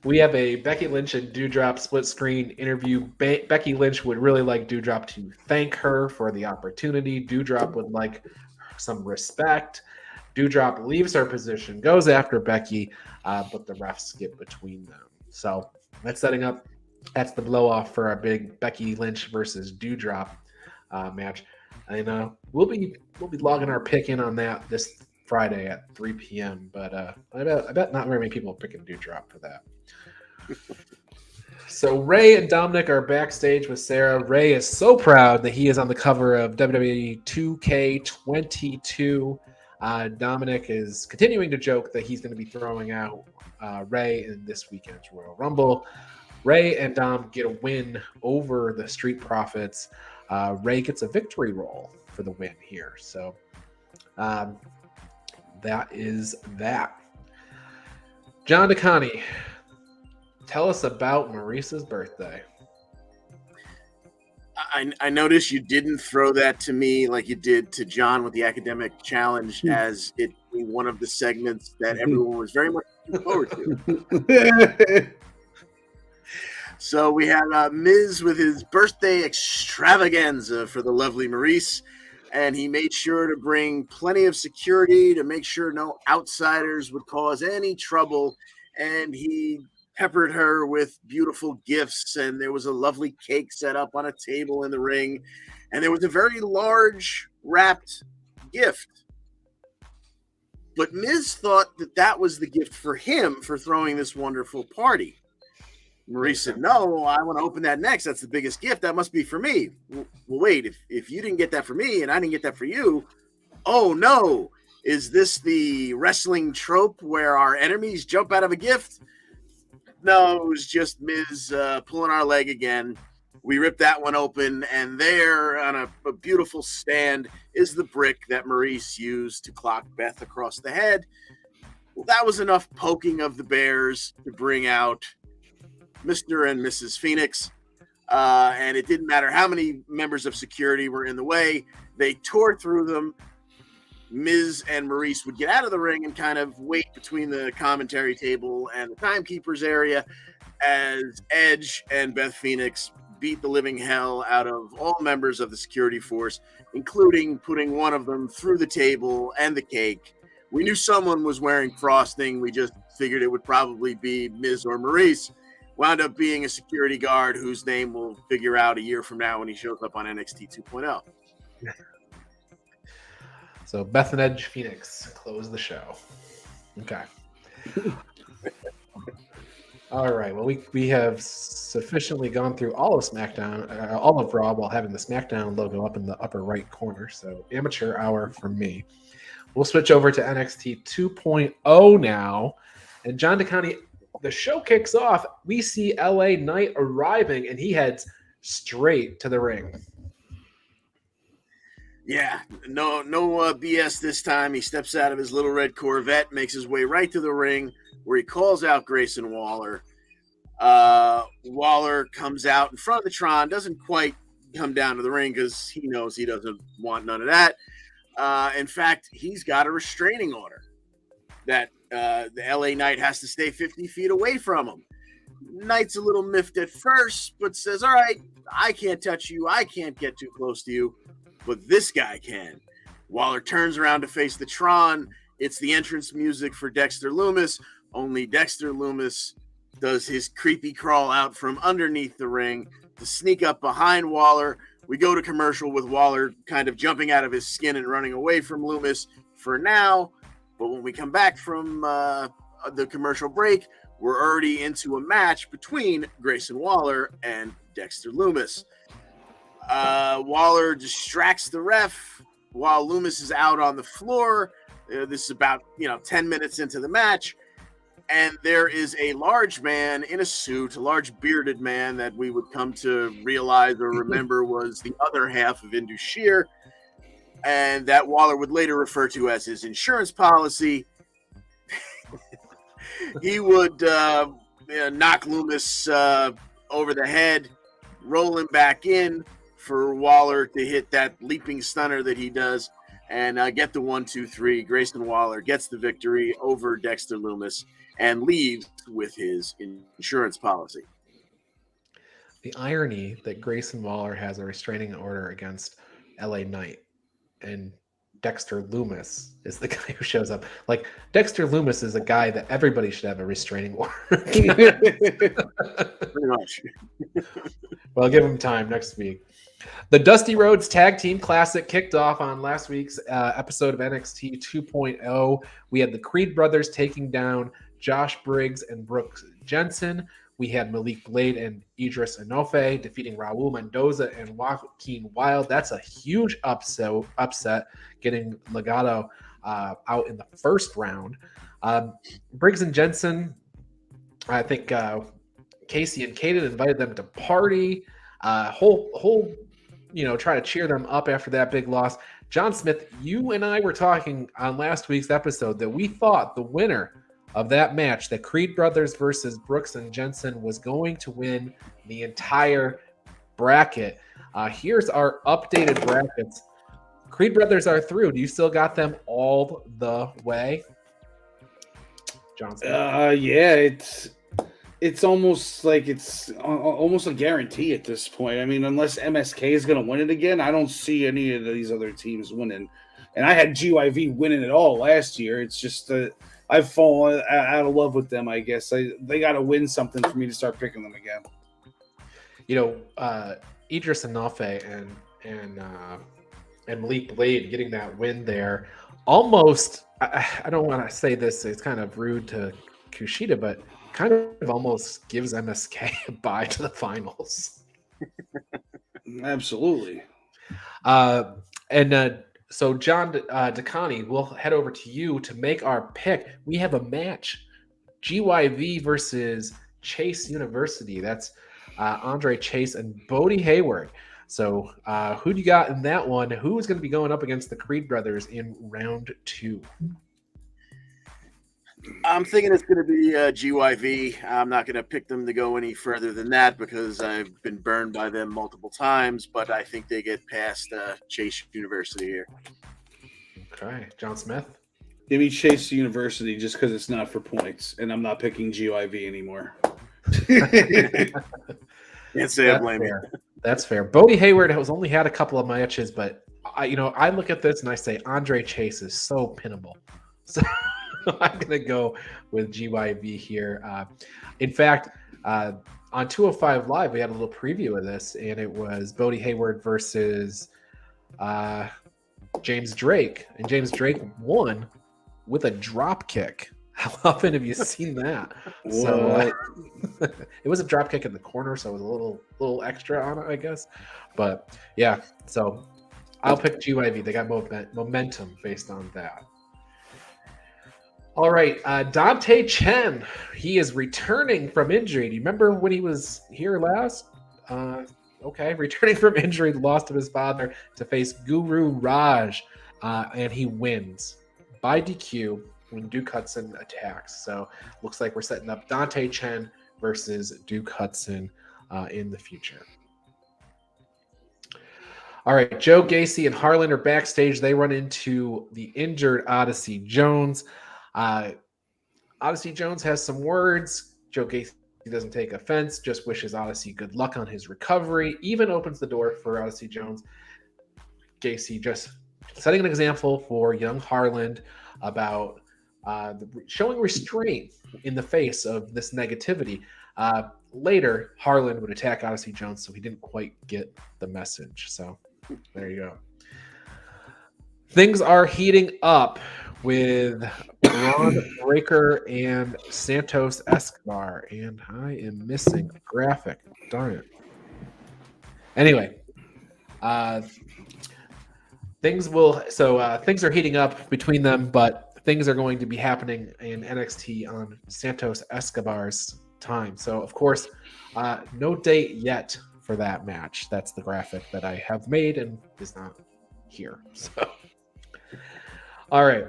We have a Becky Lynch and Doudrop split screen interview. Becky Lynch would really like Doudrop to thank her for the opportunity. Doudrop would like some respect. Doudrop leaves her position, goes after Becky, but the refs get between them. So that's setting up. That's the blow off for our big Becky Lynch versus Doudrop match. And we'll be logging our pick in on that this Friday at 3 p.m. But I bet not very many people are picking Doudrop for that. So Ray and Dominic are backstage with Sarah. Ray is so proud that he is on the cover of WWE 2K22. Dominic is continuing to joke that he's going to be throwing out Ray in this weekend's Royal Rumble. Ray and Dom get a win over the Street Profits. Ray gets a victory roll for the win here. So that is that. John DeConnie, tell us about Maurice's birthday. I noticed you didn't throw that to me like you did to John with the academic challenge as it being one of the segments that everyone was very much looking forward to. So we had Miz with his birthday extravaganza for the lovely Maurice, and he made sure to bring plenty of security to make sure no outsiders would cause any trouble, and he peppered her with beautiful gifts, and there was a lovely cake set up on a table in the ring, and there was a very large wrapped gift. But Miz thought that was the gift for him for throwing this wonderful party. Maurice said, no, I want to open that next. That's the biggest gift. That must be for me. Well, wait, if you didn't get that for me and I didn't get that for you, oh no, is this the wrestling trope where our enemies jump out of a gift? No, it was just Miz pulling our leg again. We ripped that one open, and there on a beautiful stand is the brick that Maurice used to clock Beth across the head. Well, that was enough poking of the bears to bring out Mr. and Mrs. Phoenix, and it didn't matter how many members of security were in the way. They tore through them. Miz and Maurice would get out of the ring and kind of wait between the commentary table and the timekeepers area as Edge and Beth Phoenix beat the living hell out of all members of the security force, including putting one of them through the table and the cake. We knew someone was wearing frosting. We just figured it would probably be Miz or Maurice. Wound up being a security guard whose name we'll figure out a year from now when he shows up on NXT 2.0. So Beth and Edge Phoenix close the show. Okay. All right. Well, we have sufficiently gone through all of SmackDown, all of Raw, while having the SmackDown logo up in the upper right corner. So amateur hour from me. We'll switch over to NXT 2.0 now, and John DeConnie. The show kicks off. We see LA Knight arriving, and he heads straight to the ring. Yeah, no BS this time. He steps out of his little red Corvette, makes his way right to the ring, where he calls out Grayson Waller. Waller comes out in front of the Tron, doesn't quite come down to the ring because he knows he doesn't want none of that. In fact, he's got a restraining order that the LA Knight has to stay 50 feet away from him. Knight's a little miffed at first, but says, all right, I can't touch you. I can't get too close to you, but this guy can. Waller turns around to face the Tron. It's the entrance music for Dexter Loomis, only Dexter Loomis does his creepy crawl out from underneath the ring to sneak up behind Waller. We go to commercial with Waller kind of jumping out of his skin and running away from Loomis for now. But when we come back from the commercial break, we're already into a match between Grayson Waller and Dexter Loomis. Waller distracts the ref while Loomis is out on the floor. This is about 10 minutes into the match. And there is a large man in a suit, a large bearded man that we would come to realize or remember was the other half of Indus Sher, and that Waller would later refer to as his insurance policy. He would knock Loomis over the head, roll him back in for Waller to hit that leaping stunner that he does, and get the 1-2-3. Grayson Waller gets the victory over Dexter Loomis and leaves with his insurance policy. The irony that Grayson Waller has a restraining order against LA Knight and Dexter Loomis is the guy who shows up. Like, Dexter Loomis is a guy that everybody should have a restraining order. Pretty much. Well, give him time next week. The Dusty Rhodes Tag Team Classic kicked off on last week's episode of NXT 2.0. We had the Creed brothers taking down Josh Briggs and Brooks Jensen. We had Malik Blade and Idris Enofe defeating Raul Mendoza and Joaquin Wilde. That's a huge upset, getting Legado out in the first round. Briggs and Jensen, I think Casey and Kaden invited them to party. Try to cheer them up after that big loss. John Smith, you and I were talking on last week's episode that we thought the winner of that match, the Creed brothers versus Brooks and Jensen, was going to win the entire bracket. Here's our updated brackets. Creed brothers are through. Do you still got them all the way, John Smith? Yeah, it's almost like it's almost a guarantee at this point. I mean, unless MSK is going to win it again, I don't see any of these other teams winning. And I had GYV winning it all last year. It's just I've fallen out of love with them, I guess. They got to win something for me to start picking them again. Idris Enofe and Malik Blade getting that win there almost, I don't want to say this, it's kind of rude to Kushida, but kind of almost gives MSK a bye to the finals. Absolutely. So John DeConnie, we'll head over to you to make our pick. We have a match, GYV versus Chase University. That's Andre Chase and Bodie Hayward. So who do you got in that one? Who is going to be going up against the Creed brothers in round 2? I'm thinking it's going to be GYV. I'm not going to pick them to go any further than that because I've been burned by them multiple times, but I think they get past Chase University here. Okay. John Smith? Give me Chase University just because it's not for points, and I'm not picking GYV anymore. Can't say I blame you. That's fair. Bodie Hayward has only had a couple of matches, but I look at this and I say Andre Chase is so pinnable. So I'm going to go with GYV here. In fact, on 205 Live, we had a little preview of this, and it was Bodie Hayward versus James Drake. And James Drake won with a drop kick. How often have you seen that? So it was a drop kick in the corner, so it was a little extra on it, I guess. But yeah, so I'll pick GYV. They got momentum based on that. All right, Dante Chen. He is returning from injury. Do you remember when he was here last? Okay, returning from injury, the loss of his father to face Guru Raj, and he wins by DQ when Duke Hudson attacks. So looks like we're setting up Dante Chen versus Duke Hudson in the future. All right, Joe Gacy and Harlan are backstage. They run into the injured Odyssey Jones. Odyssey Jones has some words. Joe Gacy doesn't take offense, just wishes Odyssey good luck on his recovery, even opens the door for Odyssey Jones. Gacy just setting an example for young Harlan about showing restraint in the face of this negativity. Later, Harlan would attack Odyssey Jones, so he didn't quite get the message. So there you go. Things are heating up with Braun Breaker and Santos Escobar, and I am missing a graphic. Darn it. Anyway, things are heating up between them, but things are going to be happening in NXT on Santos Escobar's time. So, of course, no date yet for that match. That's the graphic that I have made and is not here. So, all right.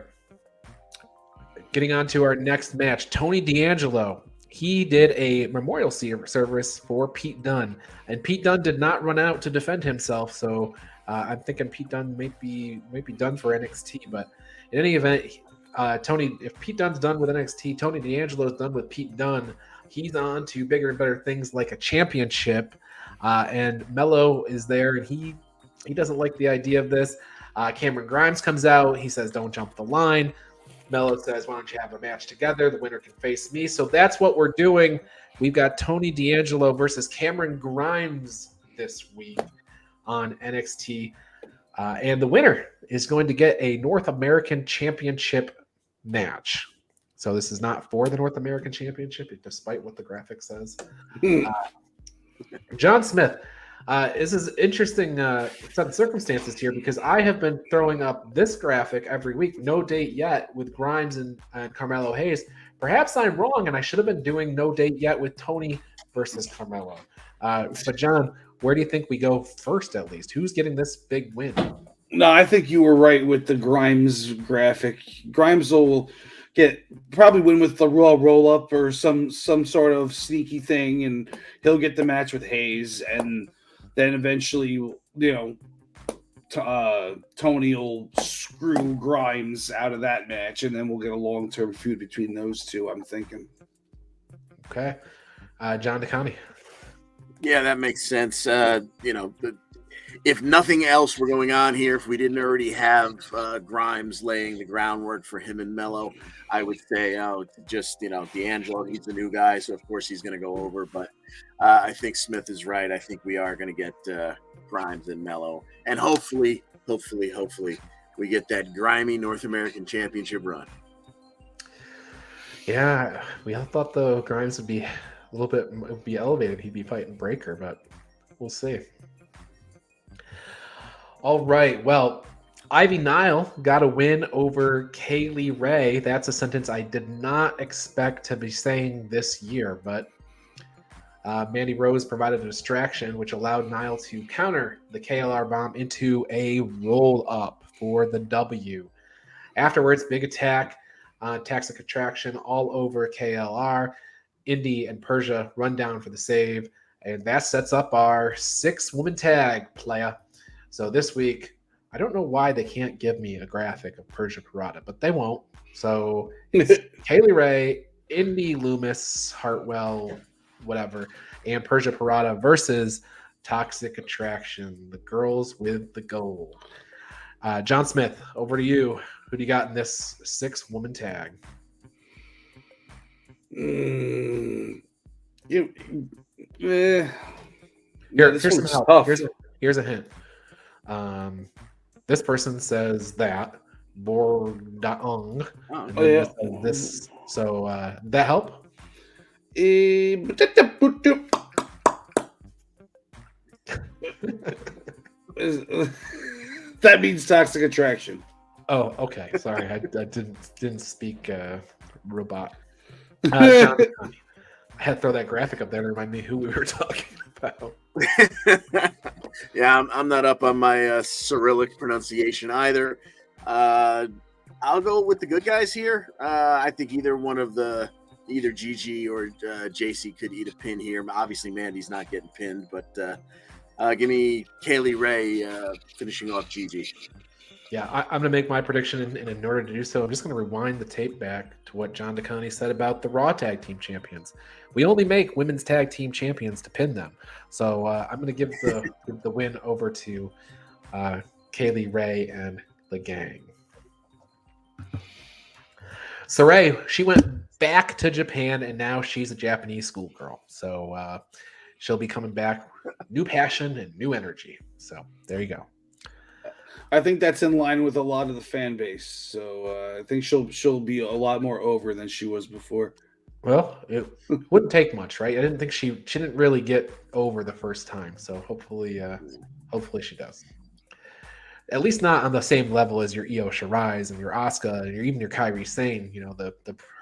Getting on to our next match, Tony D'Angelo. He did a memorial service for Pete Dunne, and Pete Dunne did not run out to defend himself. So I'm thinking Pete Dunne might be done for NXT. But in any event, if Pete Dunne's done with NXT, Tony D'Angelo's done with Pete Dunne. He's on to bigger and better things like a championship. And Mello is there, and he doesn't like the idea of this. Cameron Grimes comes out. He says, "Don't jump the line." Mello says, "Why don't you have a match together? The winner can face me." So that's what we're doing. We've got Tony D'Angelo versus Cameron Grimes this week on NXT. And the winner is going to get a North American Championship match. So this is not for the North American Championship, despite what the graphic says. John Smith. This is interesting set of circumstances here because I have been throwing up this graphic every week, no date yet, with Grimes and Carmelo Hayes. Perhaps I'm wrong, and I should have been doing no date yet with Tony versus Carmelo. But John, where do you think we go first, at least? Who's getting this big win? No, I think you were right with the Grimes graphic. Grimes will probably win with the Raw roll-up or some sort of sneaky thing, and he'll get the match with Hayes, and then eventually, Tony will screw Grimes out of that match, and then we'll get a long-term feud between those two, I'm thinking. Okay. John DeConnie. Yeah, that makes sense. If nothing else were going on here, if we didn't already have Grimes laying the groundwork for him and Mello, I would say, D'Angelo, he's the new guy, so of course he's going to go over. But I think Smith is right. I think we are going to get Grimes and Mello. And hopefully, we get that grimy North American Championship run. Yeah, we all thought, though, Grimes would be a little bit elevated. He'd be fighting Breaker, but we'll see. All right. Well, Ivy Nile got a win over Kaylee Ray. That's a sentence I did not expect to be saying this year, but Mandy Rose provided a distraction, which allowed Nile to counter the KLR bomb into a roll-up for the W. Afterwards, big attack, toxic attraction all over KLR. Indy and Persia run down for the save, and that sets up our 6-woman tag playa. So this week, I don't know why they can't give me a graphic of Persia Pirotta, but they won't. So it's Kaylee Ray, Indy Loomis, Hartwell, whatever, and Persia Pirotta versus Toxic Attraction, the girls with the gold. John Smith, over to you. Who do you got in this 6-woman tag? Here's some help. Here's a hint. This person says that Bordaong, and then this So that help? That means toxic attraction. Oh, okay. Sorry, I didn't speak robot. John, I had to throw that graphic up there to remind me who we were talking about. Yeah, I'm not up on my Cyrillic pronunciation either. I'll go with the good guys here. I think either Gigi or JC could eat a pin here. Obviously, Mandy's not getting pinned, but give me Kaylee Ray finishing off Gigi. Yeah, I'm going to make my prediction, and in order to do so, I'm just going to rewind the tape back to what John DeConnie said about the Raw Tag Team Champions. We only make women's tag team champions to pin them. So I'm going to give the win over to Kaylee Ray and the gang. Saray, she went back to Japan, and now she's a Japanese schoolgirl. So she'll be coming back, new passion and new energy. So there you go. I think that's in line with a lot of the fan base. So I think she'll be a lot more over than she was before. Well, it wouldn't take much, right? I didn't think she didn't really get over the first time. So hopefully she does. At least not on the same level as your Io Shirai and your Asuka and even your Kairi Sane,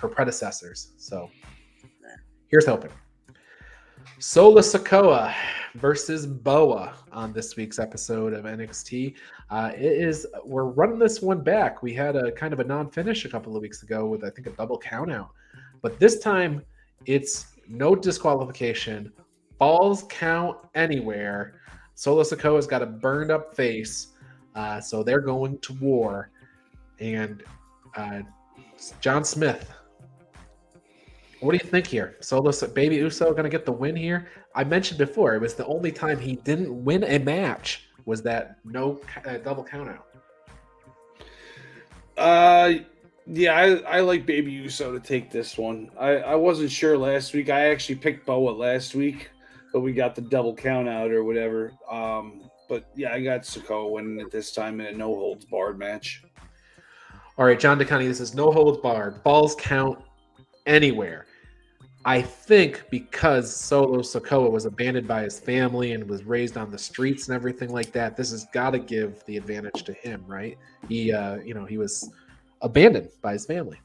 her predecessors. So here's hoping. Solo Sikoa versus Boa on this week's episode of NXT. We're running this one back. We had a kind of a non-finish a couple of weeks ago with, I think, a double count out. But this time it's no disqualification. Falls count anywhere. Solo Sikoa's got a burned up face. So they're going to war. And John Smith, what do you think here? Baby Uso going to get the win here? I mentioned before, it was the only time he didn't win a match was that no double countout. Yeah, I like Baby Uso to take this one. I wasn't sure last week. I actually picked Boa last week, but we got the double countout or whatever. But yeah, I got Sikoa winning it this time in a no holds barred match. All right, John DeConnie, this is no holds barred. Falls count anywhere. I think because Solo Sikoa was abandoned by his family and was raised on the streets and everything like that, this has got to give the advantage to him, right? He was abandoned by his family.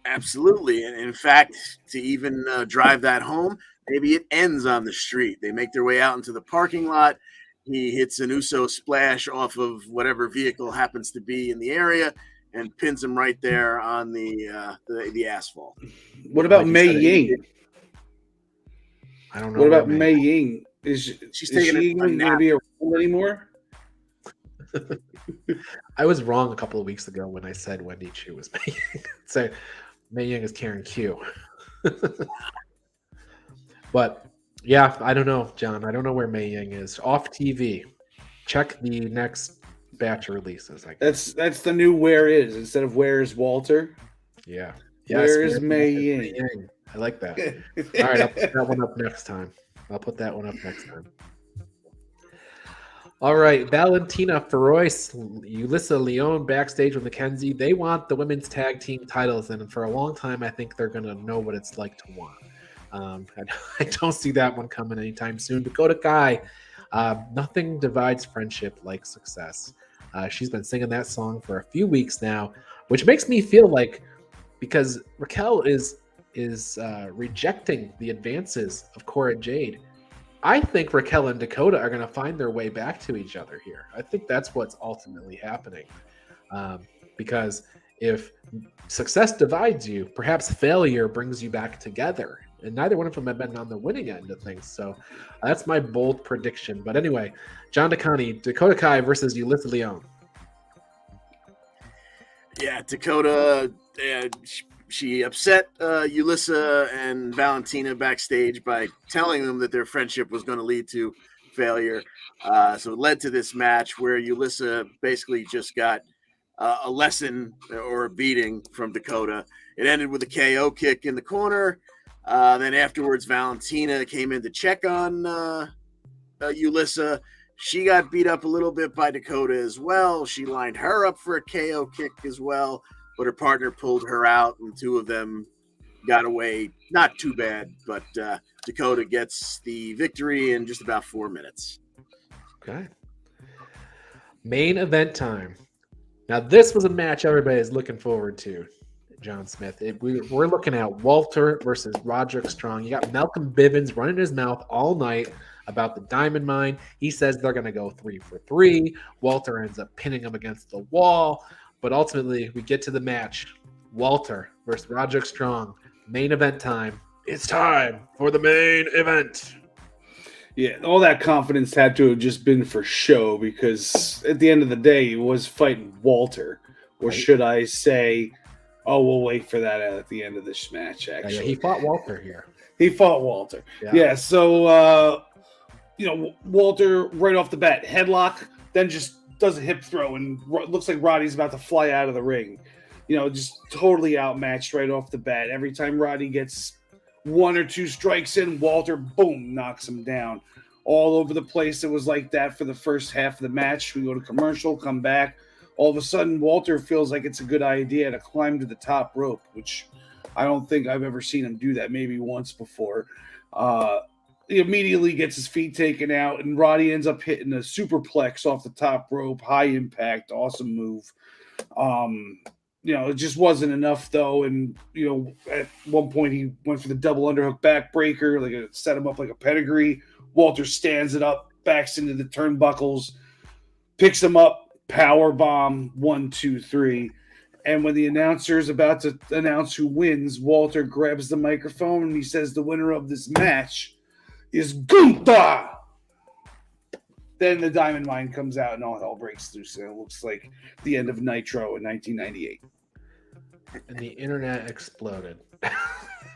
Absolutely. And in fact, to even drive that home, maybe it ends on the street. They make their way out into the parking lot. He hits an Uso splash off of whatever vehicle happens to be in the area and pins him right there on the asphalt. What about Mei Ying? I don't know. What about Mei Ying? Is she taking going to be around anymore? I was wrong a couple of weeks ago when I said Wendy Chu was Mei Ying. So Mei Ying is Karen Q. But yeah, I don't know, John. I don't know where Mei Ying is. Off TV. Check the next batch of releases. That's the new Where Is instead of Where Is Walter. Yeah. Where is Mei Ying? I like that. All right, I'll put that one up next time. All right, Valentina Feroz, Ulyssa Leon backstage with Mckenzie. They want the women's tag team titles, and for a long time, I think they're going to know what it's like to want. I don't see that one coming anytime soon. Dakota Kai, nothing divides friendship like success. She's been singing that song for a few weeks now, which makes me feel like because Raquel is rejecting the advances of Cora Jade, I think Raquel and Dakota are going to find their way back to each other here. I think that's what's ultimately happening. Because if success divides you, perhaps failure brings you back together. And neither one of them have been on the winning end of things. So that's my bold prediction. But anyway, John DeConnie, Dakota Kai versus Ulyssa Leon. Yeah, Dakota, she upset Ulyssa and Valentina backstage by telling them that their friendship was going to lead to failure. So it led to this match where Ulyssa basically just got a lesson or a beating from Dakota. It ended with a KO kick in the corner. Then afterwards, Valentina came in to check on Ulyssa. She got beat up a little bit by Dakota as well. She lined her up for a KO kick as well, but her partner pulled her out, and two of them got away not too bad, but Dakota gets the victory in just about 4 minutes. Okay. Main event time. Now, this was a match everybody is looking forward to, John Smith. We're looking at Walter versus Roderick Strong. You got Malcolm Bivens running his mouth all night about the Diamond Mine. He says they're going to go 3 for 3. Walter ends up pinning him against the wall. But ultimately, we get to the match. Walter versus Roderick Strong. Main event time. It's time for the main event. Yeah, all that confidence had to have just been for show, because at the end of the day, he was fighting Walter. Or should I say, oh, we'll wait for that at the end of this match, actually. Yeah, he fought Walter here. He fought Walter. Yeah, so, Walter, right off the bat, headlock, then just does a hip throw, and looks like Roddy's about to fly out of the ring. Just totally outmatched right off the bat. Every time Roddy gets 1 or 2 strikes in, Walter, boom, knocks him down. All over the place, it was like that for the first half of the match. We go to commercial, come back. All of a sudden, Walter feels like it's a good idea to climb to the top rope, which I don't think I've ever seen him do that, maybe once before. He immediately gets his feet taken out, and Roddy ends up hitting a superplex off the top rope. High impact, awesome move. It just wasn't enough, though. And, at one point he went for the double underhook backbreaker, set him up like a pedigree. Walter stands it up, backs into the turnbuckles, picks him up, power bomb, 1, 2, 3. And when the announcer is about to announce who wins, Walter grabs the microphone and he says the winner of this match is Gunther. Then the Diamond Mine comes out and all hell breaks loose. And it looks like the end of Nitro in 1998. And the internet exploded.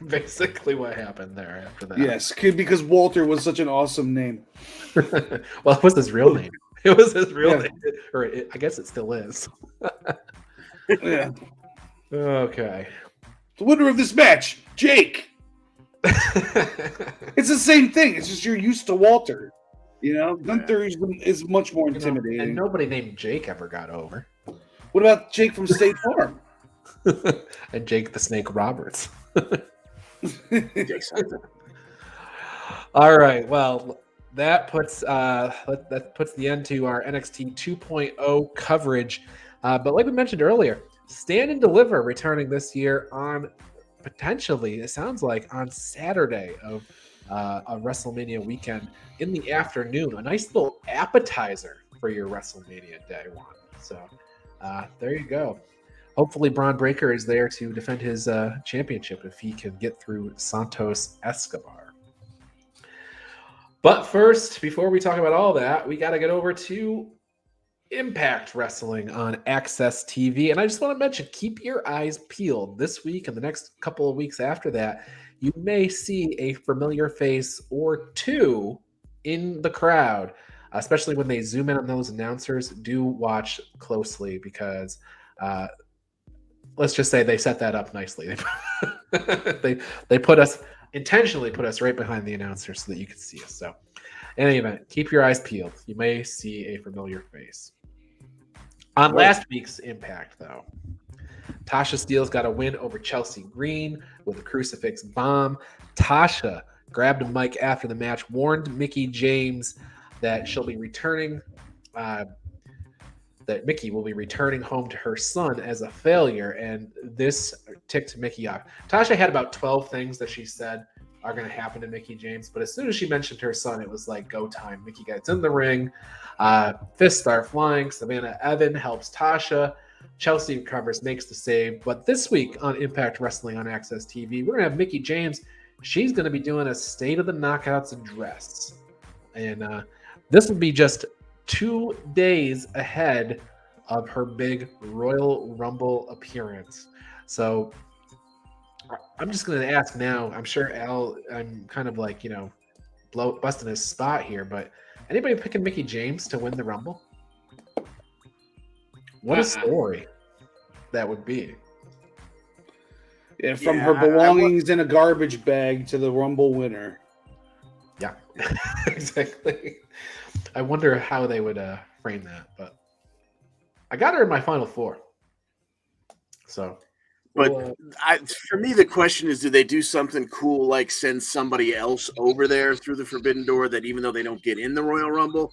Basically what happened there after that. Yes, because Walter was such an awesome name. Well, it was his real name. It was his real name. I guess it still is. Yeah. Okay. The winner of this match, Jake. It's the same thing. It's just you're used to Walter. Gunther is much more intimidating. And nobody named Jake ever got over. What about Jake from State Farm? And Jake the Snake Roberts. All right. Well, that puts the end to our NXT 2.0 coverage. But like we mentioned earlier, Stand and Deliver returning this year on potentially, it sounds like, on Saturday of a WrestleMania weekend in the afternoon. A nice little appetizer for your WrestleMania day one. So there you go. Hopefully Braun Breaker is there to defend his championship if he can get through Santos Escobar. But first, before we talk about all that, we got to get over to Impact Wrestling on Access TV. And I just want to mention, keep your eyes peeled this week and the next couple of weeks after that. You may see a familiar face or two in the crowd, especially when they zoom in on those announcers. Do watch closely because let's just say they set that up nicely. They intentionally put us right behind the announcer so that you can see us. So in any event, keep your eyes peeled. You may see a familiar face. On last week's Impact, though, Tasha Steelz got a win over Chelsea Green with a crucifix bomb. Tasha grabbed a mic after the match, warned Mickie James that she'll be returning, that Mickie will be returning home to her son as a failure, and this ticked Mickie off. Tasha had about 12 things that she said are going to happen to Mickie James, but as soon as she mentioned her son, it was like go time. Mickie gets in the ring, fists start flying. Savannah Evan helps Tasha. Chelsea recovers, makes the save. But this week on Impact Wrestling on Access TV, we're going to have Mickie James. She's going to be doing a State of the Knockouts address. And this will be just 2 days ahead of her big Royal Rumble appearance. So I'm just going to ask now. I'm sure I'm kind of like, busting his spot here, but anybody picking Mickie James to win the Rumble? What a story that would be. Yeah, from her belongings in a garbage bag to the Rumble winner. Yeah, exactly. I wonder how they would frame that, but I got her in my final four. So But for me, the question is, do they do something cool like send somebody else over there through the Forbidden Door that even though they don't get in the Royal Rumble,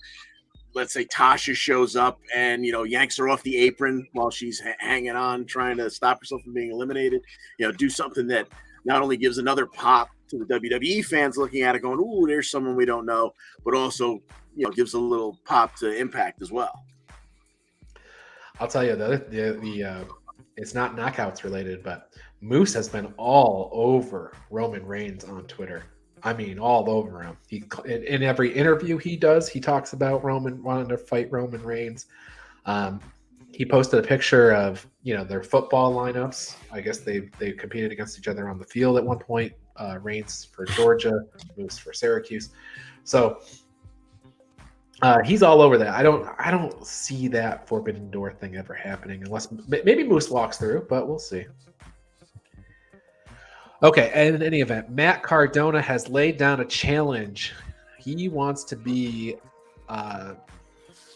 let's say Tasha shows up and, yanks her off the apron while she's hanging on, trying to stop herself from being eliminated. Do something that not only gives another pop to the WWE fans looking at it going, ooh, there's someone we don't know, but also, gives a little pop to Impact as well. I'll tell you, the it's not knockouts related, but Moose has been all over Roman Reigns on Twitter. I mean, all over him. In every interview he does, he talks about Roman wanting to fight Roman Reigns. He posted a picture of their football lineups. I guess they competed against each other on the field at one point. Reigns for Georgia, Moose for Syracuse. So he's all over that. I don't see that Forbidden Door thing ever happening unless maybe Moose walks through, but we'll see. Okay, and in any event, Matt Cardona has laid down a challenge. He wants to be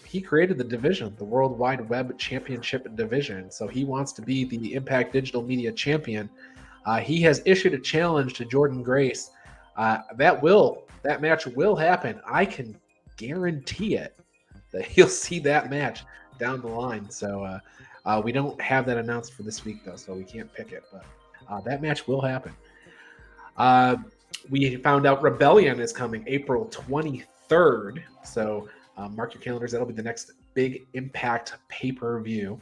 he created the division, the World Wide Web Championship division. So he wants to be the Impact Digital Media Champion. He has issued a challenge to Jordan Grace. That match will happen. I can guarantee it that you'll see that match down the line. So we don't have that announced for this week though, so we can't pick it, but that match will happen. We found out Rebellion is coming April 23rd, so mark your calendars. That'll be the next big Impact pay-per-view.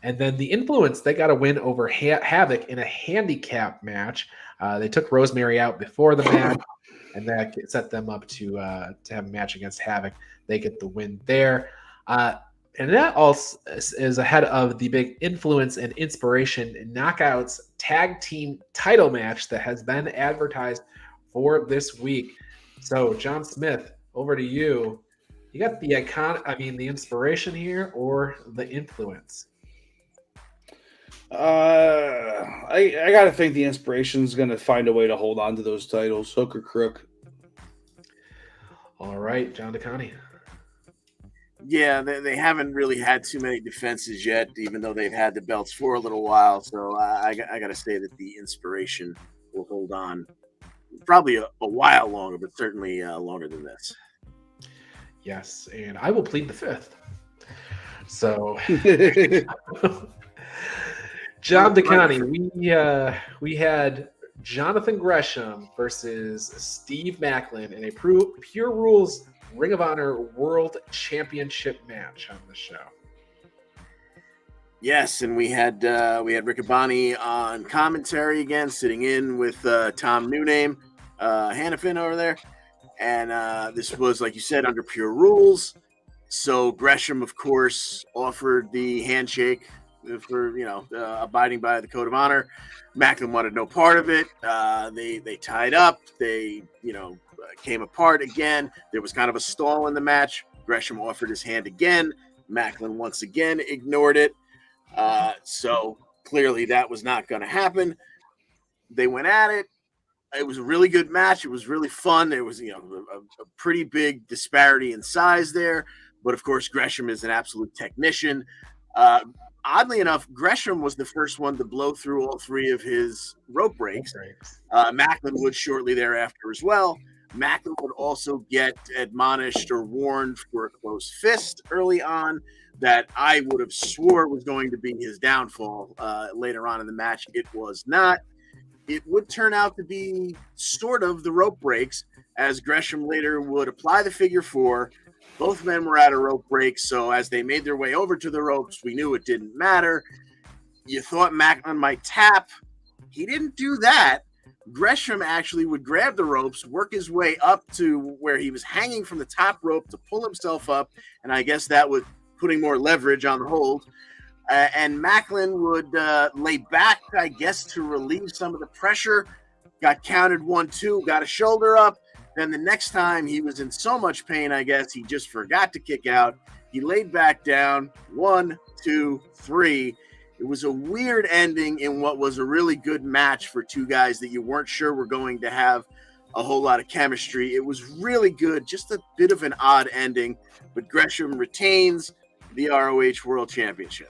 And then the Influence, they got a win over Havoc in a handicap match. They took Rosemary out before the match, and that set them up to have a match against Havoc. They get the win there. And that also is ahead of the big Influence and Inspiration Knockouts tag team title match that has been advertised for this week. So, John Smith, over to you. You got the the Inspiration here or the Influence? I got to think the Inspiration's going to find a way to hold on to those titles, hook or crook. All right, John DeConnie. Yeah, they haven't really had too many defenses yet, even though they've had the belts for a little while. So I got to say that the Inspiration will hold on probably a while longer, but certainly longer than this. Yes, and I will plead the fifth. So, John DeConnie, we had Jonathan Gresham versus Steve Macklin in a Pure Rules Ring of Honor World Championship match on the show. Yes, and we had Riccaboni on commentary again, sitting in with Tom Newman, Hannafin over there, and this was, like you said, under Pure Rules. So Gresham, of course, offered the handshake for abiding by the code of honor. Macklin wanted no part of it. They tied up. They came apart again. There was kind of a stall in the match. Gresham offered his hand again. Macklin once again ignored it. So clearly that was not going to happen. They went at it. It was a really good match. It was really fun. There was a pretty big disparity in size there. But of course, Gresham is an absolute technician. Oddly enough, Gresham was the first one to blow through all three of his rope breaks. Macklin would shortly thereafter as well. Macklin would also get admonished or warned for a closed fist early on that I would have swore was going to be his downfall later on in the match. It was not. It would turn out to be sort of the rope breaks, as Gresham later would apply the figure four. Both men were at a rope break, so as they made their way over to the ropes, we knew it didn't matter. You thought Macklin might tap. He didn't do that. Gresham actually would grab the ropes, work his way up to where he was hanging from the top rope to pull himself up, and I guess that was putting more leverage on the hold. And Macklin would lay back, I guess, to relieve some of the pressure. Got counted 1-2, got a shoulder up. Then the next time he was in so much pain, I guess, he just forgot to kick out. He laid back down. 1, 2, 3. It was a weird ending in what was a really good match for two guys that you weren't sure were going to have a whole lot of chemistry. It was really good, just a bit of an odd ending. But Gresham retains the ROH World Championship.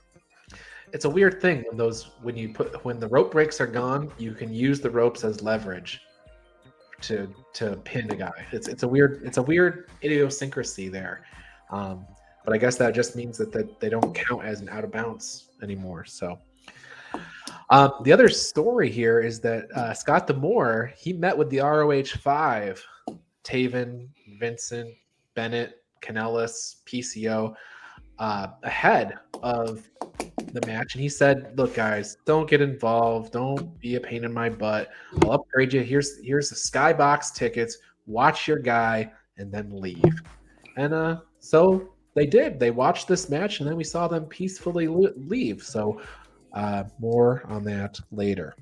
it's a weird thing when the rope breaks are gone, you can use the ropes as leverage to pin a guy. It's a weird idiosyncrasy there. But I guess that just means that they don't count as an out of bounds anymore. So the other story here is that Scott D'Amore, he met with the ROH 5, Taven, Vincent, Bennett, Kanellis, PCO, ahead of the match, and he said, "Look, guys, don't get involved. Don't be a pain in my butt. I'll upgrade you. Here's the skybox tickets. Watch your guy, and then leave." And so they did. They watched this match, and then we saw them peacefully leave. So more on that later.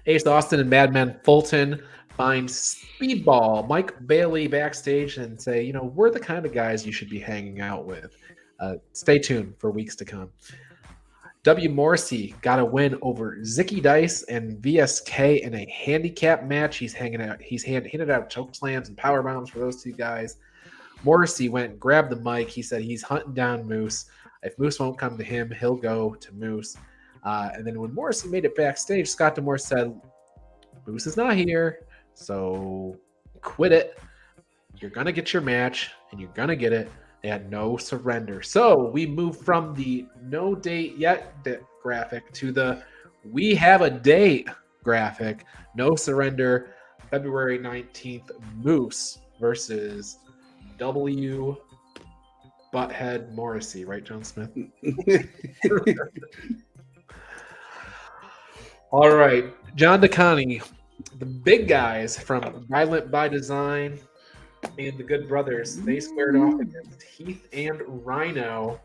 Ace Austin and Madman Fulton find Speedball Mike Bailey backstage and say, we're the kind of guys you should be hanging out with. Stay tuned for weeks to come. W. Morrissey got a win over Zicky Dice and VSK in a handicap match. He's handed out choke slams and power bombs for those two guys. Morrissey went and grabbed the mic. He said he's hunting down Moose. If Moose won't come to him, he'll go to Moose. And then when Morrissey made it backstage, Scott D'Amore said, "Moose is not here, so quit it. You're going to get your match, and you're going to get it. They had no surrender." So we move from the no date yet graphic to the we have a date graphic. No surrender, February 19th, Moose versus W. Butthead Morrissey. Right, John Smith? All right. John DeConnie, the big guys from Violent by Design and the Good Brothers, they squared off against Heath and Rhino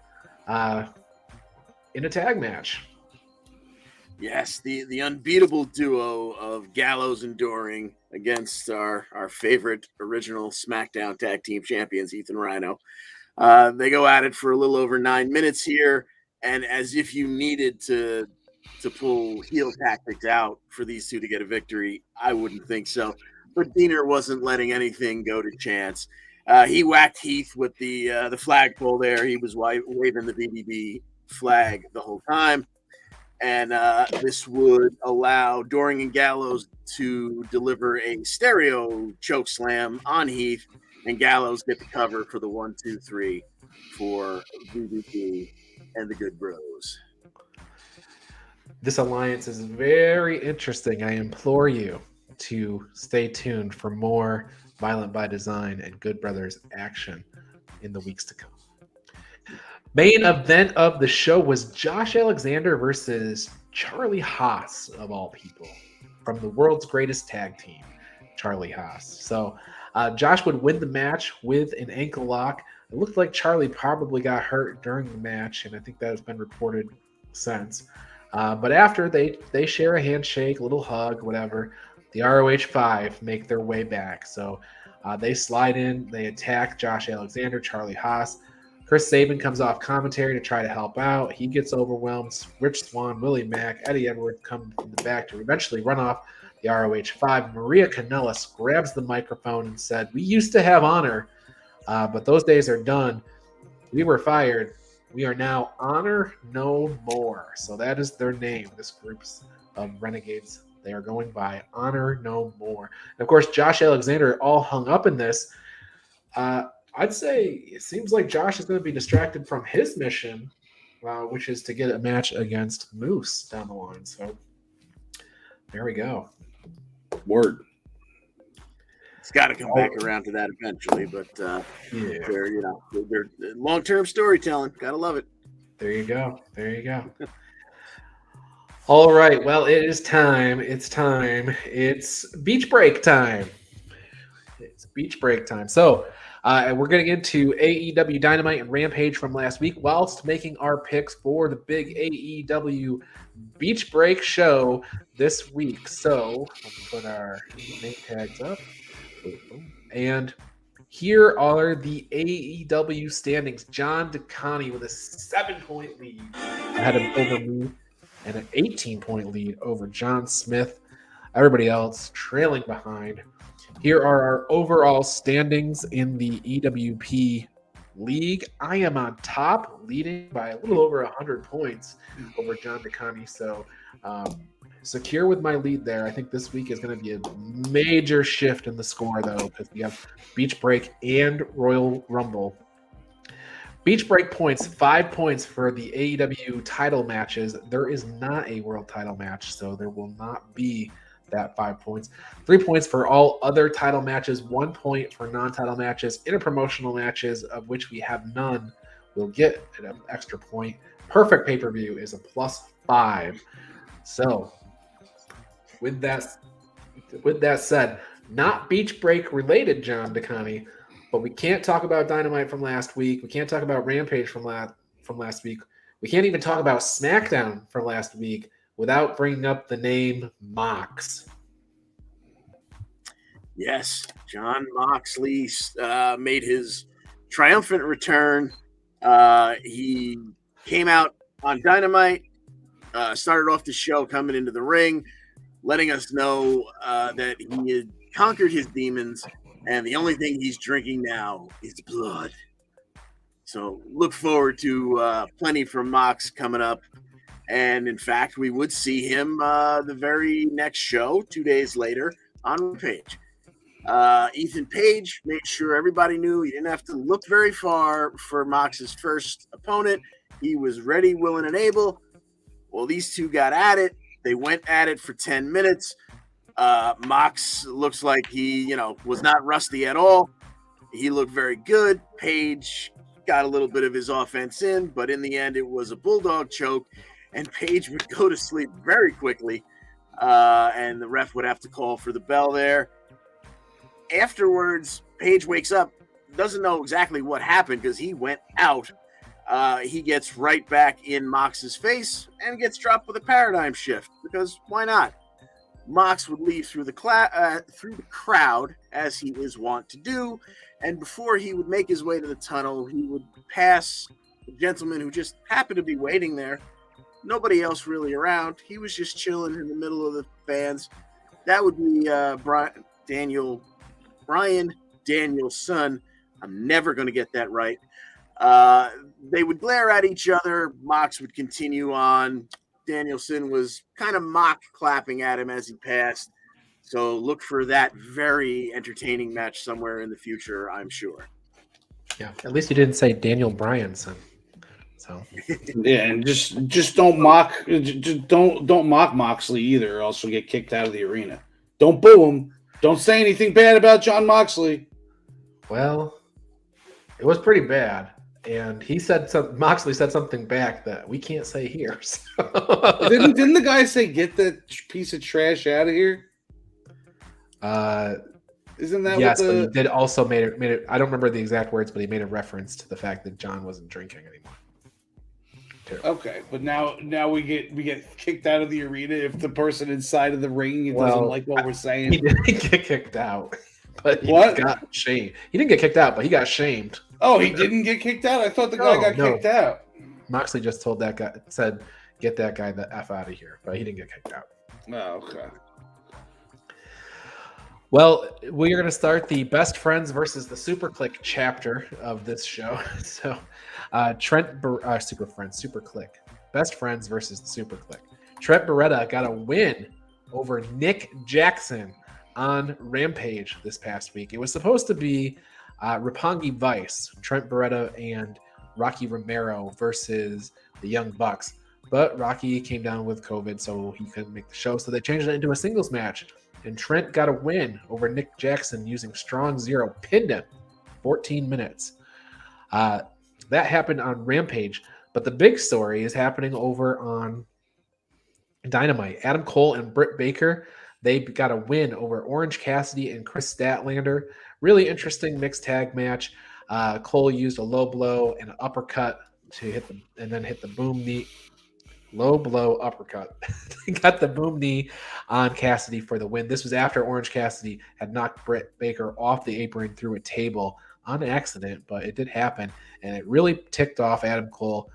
in a tag match. Yes, the unbeatable duo of Gallows and Doring against our favorite original SmackDown Tag Team Champions, Heath and Rhino. They go at it for a little over 9 minutes here, and as if you needed to pull heel tactics out for these two to get a victory, I wouldn't think so. But Diener wasn't letting anything go to chance. He whacked Heath with the flagpole there. He was waving the BBB flag the whole time. And this would allow Doring and Gallows to deliver a stereo choke slam on Heath, and Gallows get the cover for the 1, 2, 3 for BBB and the Good Bros. This alliance is very interesting. I implore you to stay tuned for more Violent by Design and Good Brothers action in the weeks to come. Main event of the show was Josh Alexander versus Charlie Haas, of all people, from the world's greatest tag team, Charlie Haas. So Josh would win the match with an ankle lock. It looked like Charlie probably got hurt during the match, and I think that has been reported since. But after, they share a handshake, a little hug, whatever. The ROH 5 make their way back. So they slide in, they attack Josh Alexander, Charlie Haas. Chris Sabin comes off commentary to try to help out. He gets overwhelmed. Rich Swann, Willie Mack, Eddie Edwards come from the back to eventually run off the ROH 5. Maria Kanellis grabs the microphone and said, "We used to have honor, but those days are done. We were fired. We are now Honor No More." So that is their name, this group's of Renegades. They are going by Honor No More. And of course, Josh Alexander all hung up in this. I'd say it seems like Josh is going to be distracted from his mission, which is to get a match against Moose down the line. So there we go. Word. It's got to come back around to that eventually, but they're long-term storytelling. Gotta love it. There you go. All right. Well, it is time. It's time. It's beach break time. So we're getting into AEW Dynamite and Rampage from last week whilst making our picks for the big AEW Beach Break show this week. So let's put our name tags up. And here are the AEW standings. John DeConnie with a 7-point lead ahead of over me and an 18-point lead over John Smith. Everybody else trailing behind. Here are our overall standings in the EWP league. I am on top, leading by a little over 100 points over John DeConnie. So secure with my lead there. I think this week is going to be a major shift in the score, though, because we have Beach Break and Royal Rumble. Beach Break points, 5 points for the AEW title matches. There is not a world title match, so there will not be that 5 points. 3 points for all other title matches, 1 point for non-title matches. Interpromotional matches, of which we have none, will get an extra point. Perfect pay-per-view is a +5. So, with that said, not Beach Break related, John DeConnie, but we can't talk about Dynamite from last week. We can't talk about Rampage from last week. We can't even talk about SmackDown from last week without bringing up the name Mox. Yes, Jon Moxley made his triumphant return. He came out on Dynamite, started off the show coming into the ring, letting us know that he had conquered his demons, and the only thing he's drinking now is blood. So look forward to plenty from Mox coming up. And in fact, we would see him the very next show, 2 days later, on Rampage. Ethan Page made sure everybody knew he didn't have to look very far for Mox's first opponent. He was ready, willing, and able. Well, these two got at it. They went at it for 10 minutes. Mox looks like he, was not rusty at all. He looked very good. Page got a little bit of his offense in, but in the end, it was a bulldog choke, and Page would go to sleep very quickly, and the ref would have to call for the bell there. Afterwards, Page wakes up, doesn't know exactly what happened because he went out. He gets right back in Mox's face and gets dropped with a paradigm shift because why not? Mox would leave through the crowd, as he is wont to do, and before he would make his way to the tunnel, he would pass a gentleman who just happened to be waiting there. Nobody else really around. He was just chilling in the middle of the fans. That would be Brian Daniel's son. I'm never going to get that right. They would glare at each other. Mox would continue on. Danielson was kind of mock clapping at him as he passed. So look for that very entertaining match somewhere in the future, I'm sure. Yeah, at least you didn't say Daniel Bryan's son. So yeah, and just don't mock Moxley either, or else you'll get kicked out of the arena. Don't boo him. Don't say anything bad about Jon Moxley. Well, it was pretty bad. And Moxley said something back that we can't say here. So. Didn't the guy say, "Get that piece of trash out of here"? Isn't that yes? what But he did also made it. I don't remember the exact words, but he made a reference to the fact that John wasn't drinking anymore. Okay, but now we get kicked out of the arena if the person inside of the ring doesn't like what we're saying. He didn't get kicked out, but he What? got shamed. He didn't get kicked out, but he got shamed. Oh, he didn't get kicked out? I thought the guy got kicked out. Moxley just told that guy, said, "Get that guy the F out of here," but he didn't get kicked out. Oh, okay. Well, we are going to start the Best Friends versus the Super Click chapter of this show. So, Super Click. Best Friends versus the Super Click. Trent Beretta got a win over Nick Jackson on Rampage this past week. It was supposed to be Roppongi Vice, Trent Beretta, and Rocky Romero versus the Young Bucks. But Rocky came down with COVID, so he couldn't make the show. So they changed it into a singles match. And Trent got a win over Nick Jackson using Strong Zero. Pinned him 14 minutes. That happened on Rampage. But the big story is happening over on Dynamite. Adam Cole and Britt Baker, they got a win over Orange Cassidy and Chris Statlander. Really interesting mixed tag match. Cole used a low blow and an uppercut to hit the boom knee. Low blow uppercut. He got the boom knee on Cassidy for the win. This was after Orange Cassidy had knocked Britt Baker off the apron through a table on accident, but it did happen, and it really ticked off Adam Cole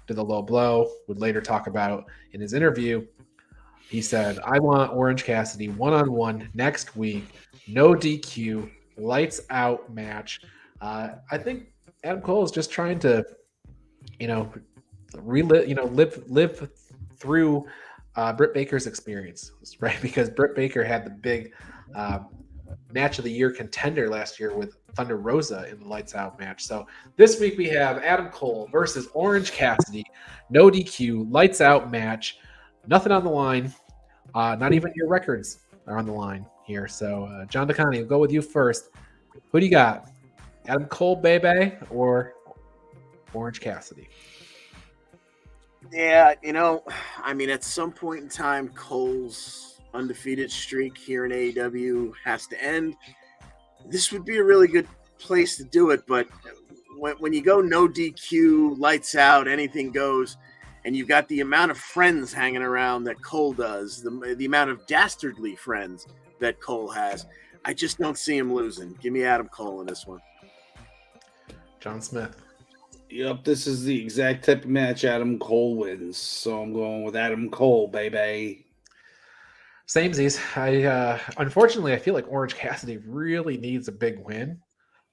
to the low blow. Would later talk about in his interview. He said, "I want Orange Cassidy one-on-one next week. No DQ, lights out match." I think Adam Cole is just trying to, relive, live through Britt Baker's experience, right? Because Britt Baker had the big match of the year contender last year with Thunder Rosa in the Lights Out match. So this week we have Adam Cole versus Orange Cassidy, no DQ, Lights Out match, nothing on the line, not even your records are on the line here. So John DeConnie, we'll go with you first. Who do you got? Adam Cole, baby, or Orange Cassidy? Yeah, at some point in time, Cole's undefeated streak here in AEW has to end. This would be a really good place to do it, but when you go no DQ, lights out, anything goes, and you've got the amount of friends hanging around that Cole does, the amount of dastardly friends that Cole has, I just don't see him losing. Give me Adam Cole in this one. John Smith. Yep, this is the exact type of match Adam Cole wins. So I'm going with Adam Cole, baby. Samesies. Unfortunately, I feel like Orange Cassidy really needs a big win,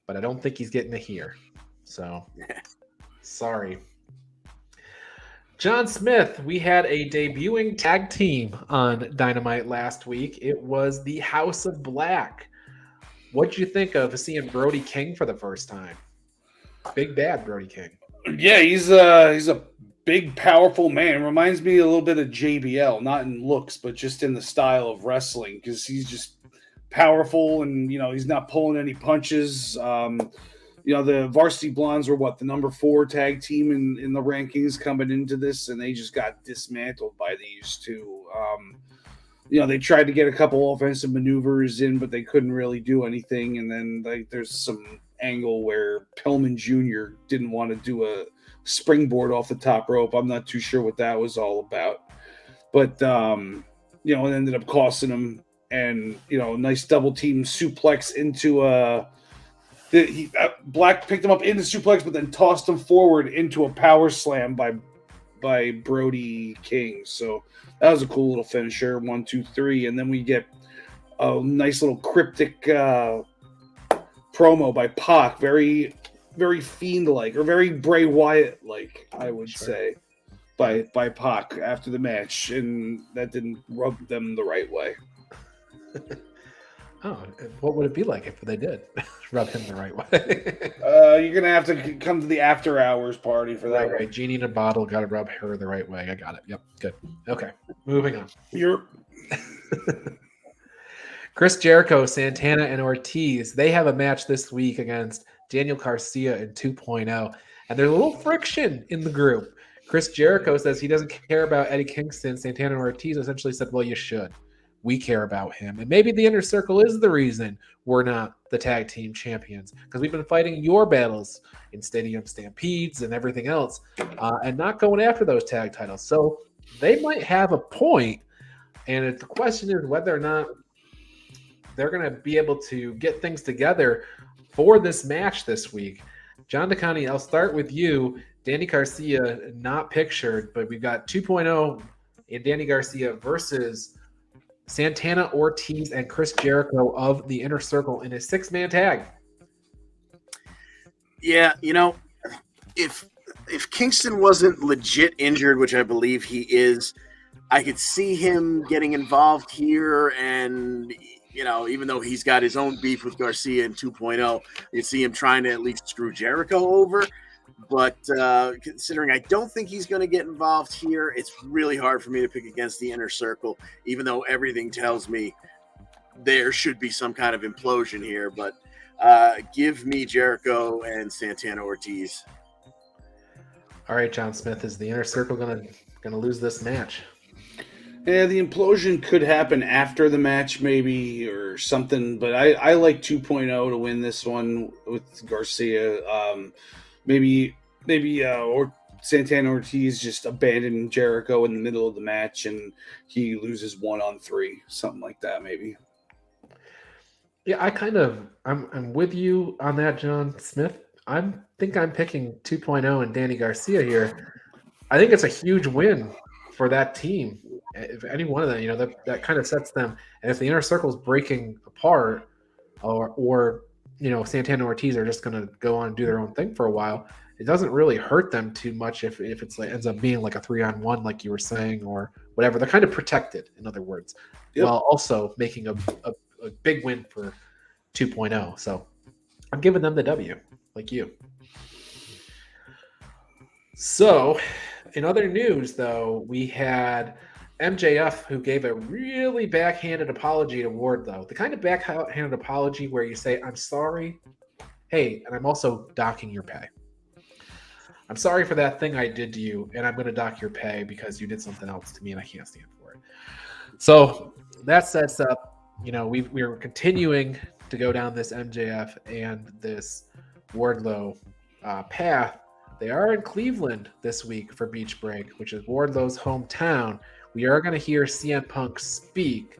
but I don't think he's getting it here. So, sorry. John Smith, we had a debuting tag team on Dynamite last week. It was the House of Black. What'd you think of seeing Brody King for the first time? Big bad Brody King. Yeah, he's a big, powerful man. Reminds me a little bit of JBL, not in looks, but just in the style of wrestling, because he's just powerful and, he's not pulling any punches. The Varsity Blondes were the number 4 tag team in the rankings coming into this, and they just got dismantled by these two. They tried to get a couple offensive maneuvers in, but they couldn't really do anything. And then there's some angle where Pillman Jr. didn't want to do a springboard off the top rope. I'm not too sure what that was all about. But, it ended up costing him. And, nice double team suplex into Black picked him up in the suplex, but then tossed him forward into a power slam by Brody King. So that was a cool little finisher. 1, 2, 3. And then we get a nice little cryptic promo by Pac, very, very Fiend-like, or very Bray Wyatt-like, I would say, by Pac after the match, and that didn't rub them the right way. Oh, what would it be like if they did rub him the right way? You're gonna have to come to the after hours party for that. Right. Genie in a bottle, got to rub her the right way. I got it. Yep, good. Okay, moving on. Chris Jericho, Santana, and Ortiz, they have a match this week against Daniel Garcia in 2.0. And there's a little friction in the group. Chris Jericho says he doesn't care about Eddie Kingston. Santana and Ortiz essentially said, well, you should. We care about him. And maybe the Inner Circle is the reason we're not the tag team champions, because we've been fighting your battles in Stadium Stampedes and everything else and not going after those tag titles. So they might have a point. And the question is whether or not they're going to be able to get things together for this match this week. John DeConnie, I'll start with you. Danny Garcia not pictured, but we've got 2.0 in Danny Garcia versus Santana, Ortiz, and Chris Jericho of the Inner Circle in a 6-man tag. Yeah, if Kingston wasn't legit injured, which I believe he is, I could see him getting involved here and even though he's got his own beef with Garcia in 2.0, you see him trying to at least screw Jericho over. But considering I don't think he's going to get involved here, it's really hard for me to pick against the Inner Circle, even though everything tells me there should be some kind of implosion here. But give me Jericho and Santana Ortiz. All right, John Smith, is the Inner Circle going to lose this match? Yeah, the implosion could happen after the match, maybe, or something. But I like 2.0 to win this one with Garcia. Maybe or Santana Ortiz just abandoned Jericho in the middle of the match, and he loses 1-on-3, something like that, maybe. Yeah, I'm with you on that, John Smith. I think I'm picking 2.0 and Danny Garcia here. I think it's a huge win for that team. If any one of them, that kind of sets them. And if the Inner Circle is breaking apart, or Santana and Ortiz are just going to go on and do their own thing for a while, it doesn't really hurt them too much if it's like ends up being like a 3-on-1, like you were saying, or whatever. They're kind of protected, in other words, while also making a big win for 2.0. So I'm giving them the W, like you. So, in other news, though, we had MJF, who gave a really backhanded apology to Wardlow. The kind of backhanded apology where you say, I'm sorry, hey, and I'm also docking your pay. I'm sorry for that thing I did to you, and I'm going to dock your pay because you did something else to me, and I can't stand for it. So that sets up, we're continuing to go down this MJF and this Wardlow path. They are in Cleveland this week for Beach Break, which is Wardlow's hometown. We are going to hear CM Punk speak.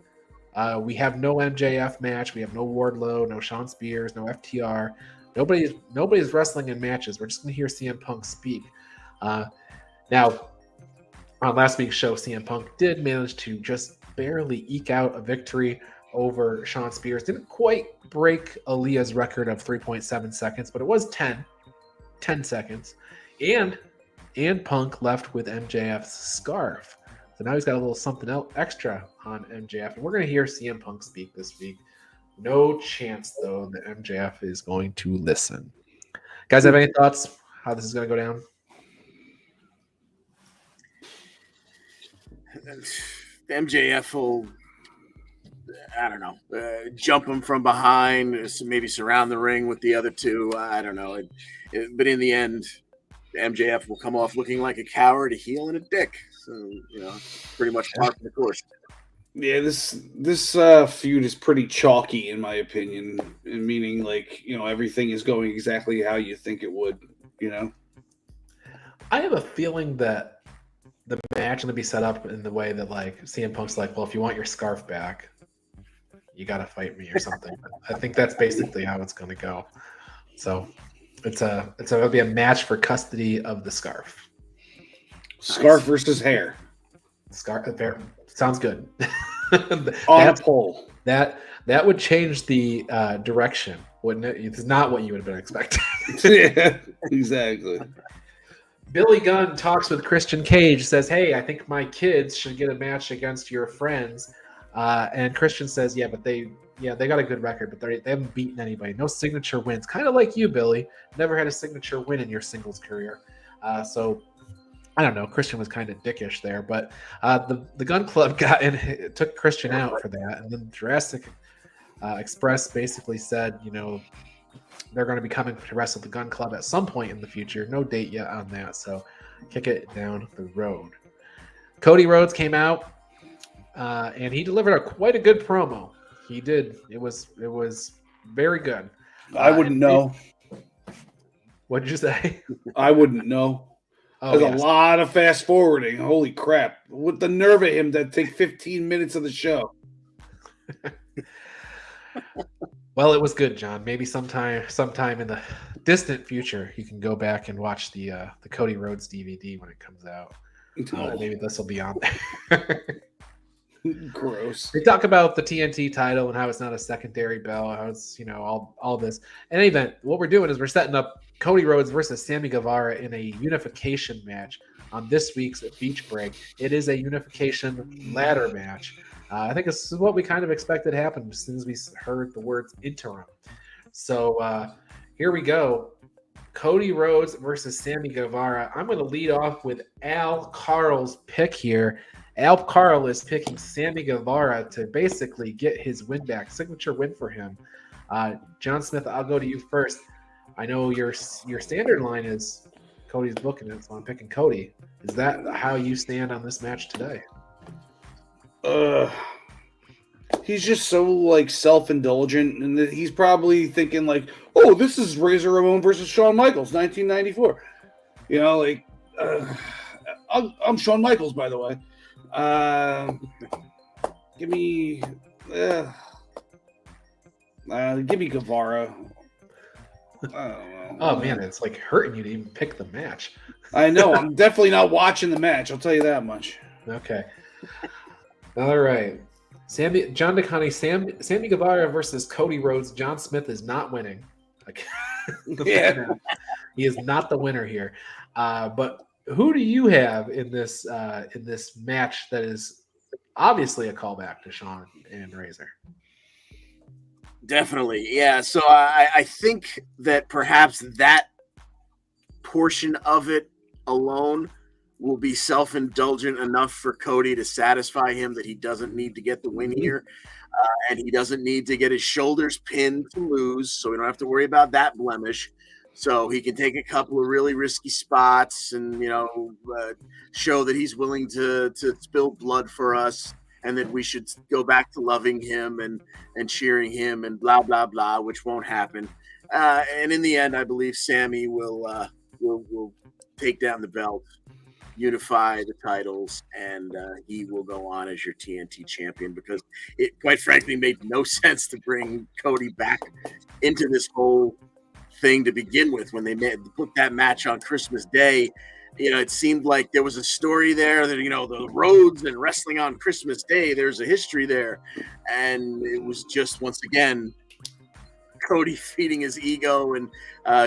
We have no MJF match. We have no Wardlow, no Sean Spears, no FTR. Nobody's wrestling in matches. We're just going to hear CM Punk speak. Now, on last week's show, CM Punk did manage to just barely eke out a victory over Sean Spears. Didn't quite break Aaliyah's record of 3.7 seconds, but it was 10 seconds. And Punk left with MJF's scarf. So now he's got a little something else extra on MJF. And we're going to hear CM Punk speak this week. No chance, though, that MJF is going to listen. Guys, have any thoughts how this is going to go down? MJF will, I don't know, jump him from behind, maybe surround the ring with the other two. I don't know. But in the end, MJF will come off looking like a coward, a heel, and a dick. So, pretty much par for the course. Yeah, this feud is pretty chalky in my opinion, meaning everything is going exactly how you think it would. I have a feeling that the match is going to be set up in the way that CM Punk's like, well, if you want your scarf back, you got to fight me or something. I think that's basically how it's going to go. So it's going to be a match for custody of the scarf. Scarf versus hair. Scarf sounds good. On a pole. That would change the direction, wouldn't it? It's not what you would have been expecting. Yeah, exactly. Billy Gunn talks with Christian Cage, says, hey, I think my kids should get a match against your friends. And Christian says, yeah, but they got a good record, but they haven't beaten anybody. No signature wins. Kind of like you, Billy. Never had a signature win in your singles career. So I don't know. Christian was kind of dickish there, but the Gun Club took Christian out for that. And then Jurassic Express basically said, they're going to be coming to wrestle the Gun Club at some point in the future. No date yet on that, so kick it down the road. Cody Rhodes came out, and he delivered quite a good promo. He did. It was very good. I wouldn't know. What did you say? I wouldn't know. Oh, There's a lot of fast forwarding. Holy crap. With the nerve of him to take 15 minutes of the show. Well, it was good, John. Maybe sometime in the distant future, you can go back and watch the Cody Rhodes DVD when it comes out. Maybe this will be on there. Gross. They talk about the TNT title and how it's not a secondary belt, how it's all this. In any event, what we're doing is we're setting up Cody Rhodes versus Sammy Guevara in a unification match on this week's Beach Break. It is a unification ladder match. I think this is what we kind of expected to happen as soon as we heard the words interim. So here we go. Cody Rhodes versus Sammy Guevara. I'm going to lead off with Al Karl's pick here. Al Karl is picking Sammy Guevara to basically get his win back. Signature win for him. John Smith, I'll go to you first. I know your standard line is Cody's booking it, so I'm picking Cody. Is that how you stand on this match today? He's just so self-indulgent, and he's probably thinking oh, this is Razor Ramon versus Shawn Michaels, 1994. I'm Shawn Michaels, by the way. Give me Guevara. I don't know. Oh man, it's hurting you to even pick the match. I know. I'm definitely not watching the match. I'll tell you that much. Okay. All right. Sammy Guevara versus Cody Rhodes. John Smith is not winning. Yeah. He is not the winner here. But who do you have in this match that is obviously a callback to Shawn and Razor? Definitely, yeah. So I think that perhaps that portion of it alone will be self-indulgent enough for Cody to satisfy him that he doesn't need to get the win here, and he doesn't need to get his shoulders pinned to lose, so we don't have to worry about that blemish. So he can take a couple of really risky spots and show that he's willing to spill blood for us, and that we should go back to loving him and cheering him and blah blah blah, which won't happen. And in the end, I believe Sami will take down the belt, unify the titles, and he will go on as your TNT champion, because it quite frankly made no sense to bring Cody back into this whole thing to begin with. When they put that match on Christmas Day, it seemed like there was a story there that, the Rhodes and wrestling on Christmas Day, there's a history there. And it was just, once again, Cody feeding his ego and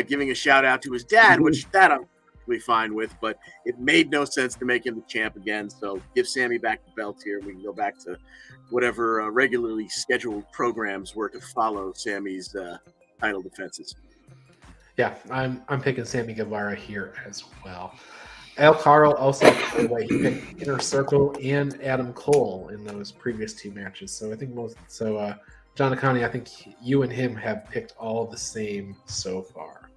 giving a shout out to his dad, which that I'm perfectly fine with, but it made no sense to make him the champ again. So give Sami back the belt here. We can go back to whatever regularly scheduled programs were to follow Sami's title defenses. Yeah, I'm picking Sami Guevara here as well. Karl also, by the way, he picked Inner Circle and Adam Cole in those previous two matches. So I think John Acani, I think you and him have picked all the same so far.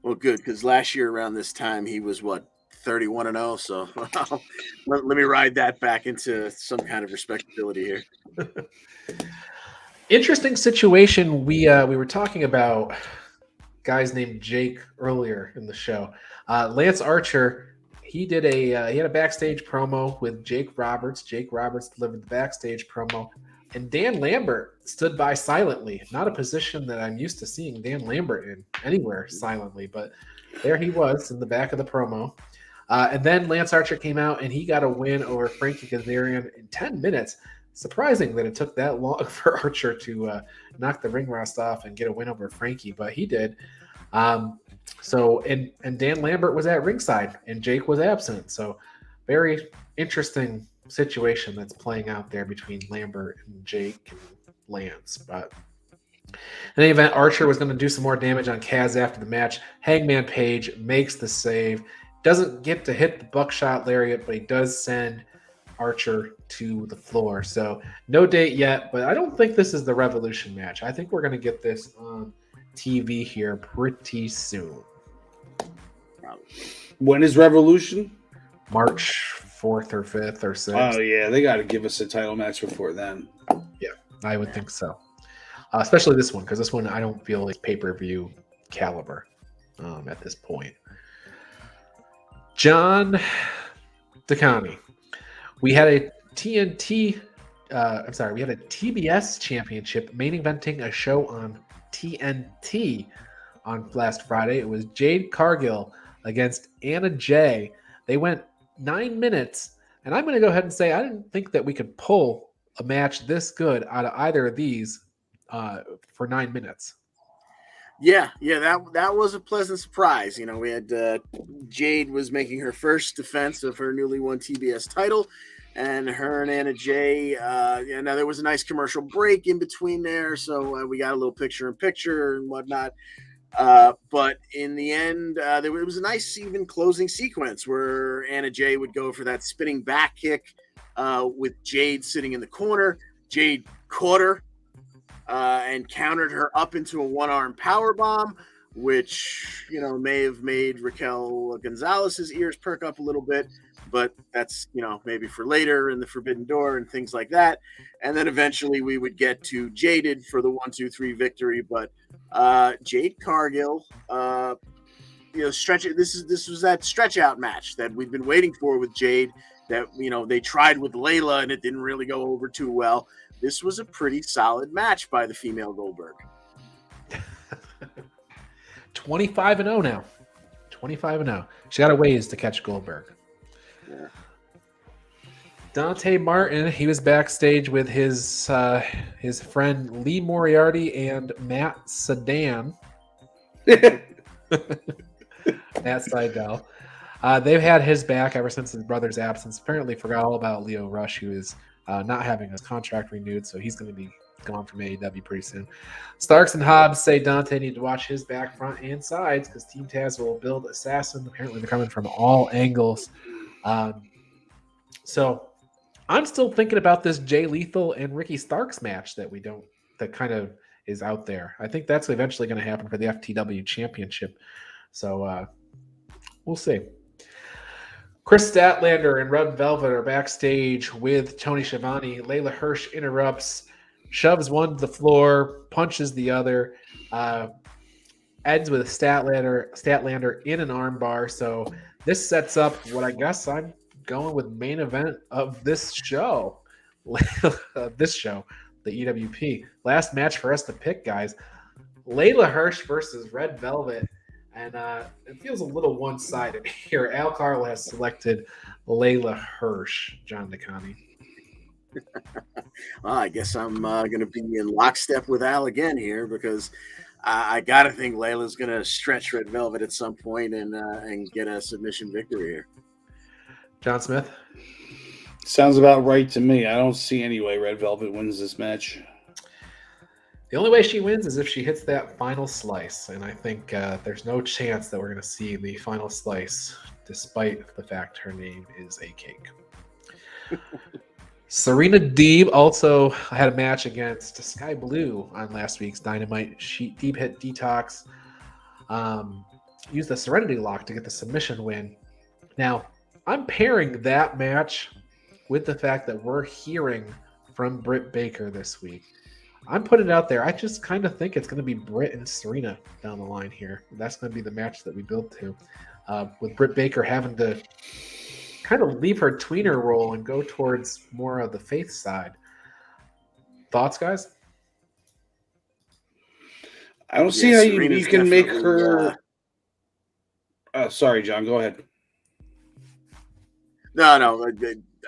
Well, good, because last year around this time he was 31-0. So let me ride that back into some kind of respectability here. Interesting situation. We were talking about guys named Jake earlier in the show. Lance Archer, he had a backstage promo with Jake Roberts. Jake Roberts delivered the backstage promo, and Dan Lambert stood by silently. Not a position that I'm used to seeing Dan Lambert in anywhere silently, but there he was in the back of the promo. And then Lance Archer came out and he got a win over Frankie Kazarian in 10 minutes. Surprising that it took that long for Archer to knock the ring rust off and get a win over Frankie, but he did. And Dan Lambert was at ringside and Jake was absent. So very interesting situation that's playing out there between Lambert and Jake and Lance. But in any event, Archer was going to do some more damage on Kaz after the match. Hangman Page makes the save. Doesn't get to hit the buckshot lariat, but he does send Archer to the floor. So no date yet, but I don't think this is the Revolution match. I think we're going to get this on TV here pretty soon. When is Revolution? March 4th or 5th or 6th. Oh, yeah. They got to give us a title match before then. Yeah, I would think so. Especially this one, because this one I don't feel like pay-per-view caliber at this point. John DeCani. We had a TBS championship main eventing a show on TNT on last Friday. It was Jade Cargill against Anna Jay. They went 9 minutes, and I'm going to go ahead and say I didn't think that we could pull a match this good out of either of these for 9 minutes. Yeah, that was a pleasant surprise. We had Jade was making her first defense of her newly won TBS title, and her and Anna Jay. Now there was a nice commercial break in between there, so we got a little picture-in-picture and whatnot. But in the end, it was a nice, even closing sequence where Anna Jay would go for that spinning back kick with Jade sitting in the corner. Jade caught her and countered her up into a one-arm powerbomb, which may have made Raquel Gonzalez's ears perk up a little bit. But that's, maybe for later in the Forbidden Door and things like that. And then eventually we would get to Jaded for the 1-2-3 victory. But Jade Cargill, this was that stretch out match that we've been waiting for with Jade that, they tried with Layla and it didn't really go over too well. This was a pretty solid match by the female Goldberg. 25-0 now. 25-0. She got a ways to catch Goldberg. Yeah. Dante Martin, he was backstage with his friend Lee Moriarty and Matt Sedan. Matt Seidel. They've had his back ever since his brother's absence. Apparently forgot all about Leo Rush, who is not having his contract renewed, so he's going to be gone from AEW pretty soon. Starks and Hobbs say Dante need to watch his back, front, and sides because Team Taz will build assassin. Apparently they're coming from all angles. So I'm still thinking about this Jay Lethal and Ricky Starks match that kind of is out there. I think that's eventually going to happen for the FTW Championship. So we'll see. Chris Statlander and Red Velvet are backstage with Tony Schiavone. Layla Hirsch interrupts, shoves one to the floor, punches the other, ends with a Statlander in an armbar. So this sets up what I guess I'm going with main event of this show. The EWP. Last match for us to pick, guys. Layla Hirsch versus Red Velvet. And it feels a little one-sided here. Al Karl has selected Layla Hirsch, John DeConnie. Well, I guess I'm going to be in lockstep with Al again here because I got to think Layla's going to stretch Red Velvet at some point and get a submission victory here. John Smith? Sounds about right to me. I don't see any way Red Velvet wins this match. The only way she wins is if she hits that final slice, and I think there's no chance that we're going to see the final slice, despite the fact her name is a cake. Serena Deeb also had a match against Sky Blue on last week's Dynamite. Deeb hit Detox, used the Serenity Lock to get the submission win. Now, I'm pairing that match with the fact that we're hearing from Britt Baker this week. I'm putting it out there. I just kind of think it's going to be Britt and Serena down the line here. That's going to be the match that we build to. With Britt Baker having to kind of leave her tweener role and go towards more of the faith side. Thoughts, guys? I don't see how you can make her... sorry, John. Go ahead. No.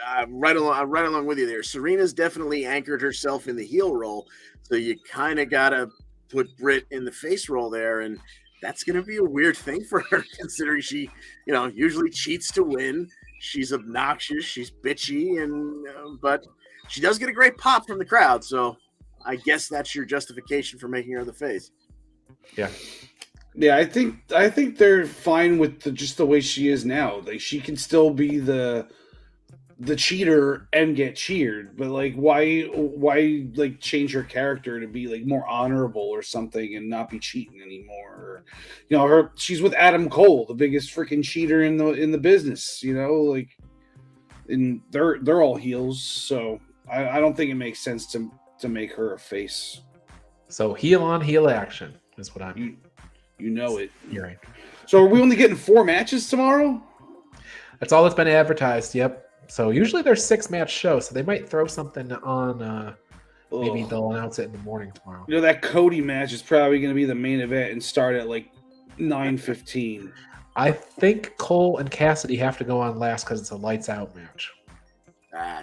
I'm right along with you there. Serena's definitely anchored herself in the heel role, so you kind of got to put Britt in the face role there, and that's going to be a weird thing for her considering she, usually cheats to win. She's obnoxious, she's bitchy, and but she does get a great pop from the crowd, so I guess that's your justification for making her the face. Yeah. Yeah, I think they're fine with just the way she is now. Like she can still be the cheater and get cheered, but like why like change her character to be like more honorable or something and not be cheating anymore? Or, she's with Adam Cole, the biggest freaking cheater in the business, like, and they're all heels, so I don't think it makes sense to make her a face. So heel on heel action is what I'm it. hearing. So are we only getting 4 matches tomorrow? That's all that's been advertised. Yep. So usually there's 6-match shows, so they might throw something on. Maybe they'll announce it in the morning tomorrow. That Cody match is probably going to be the main event and start at like 9:15. I think Cole and Cassidy have to go on last because it's a lights out match.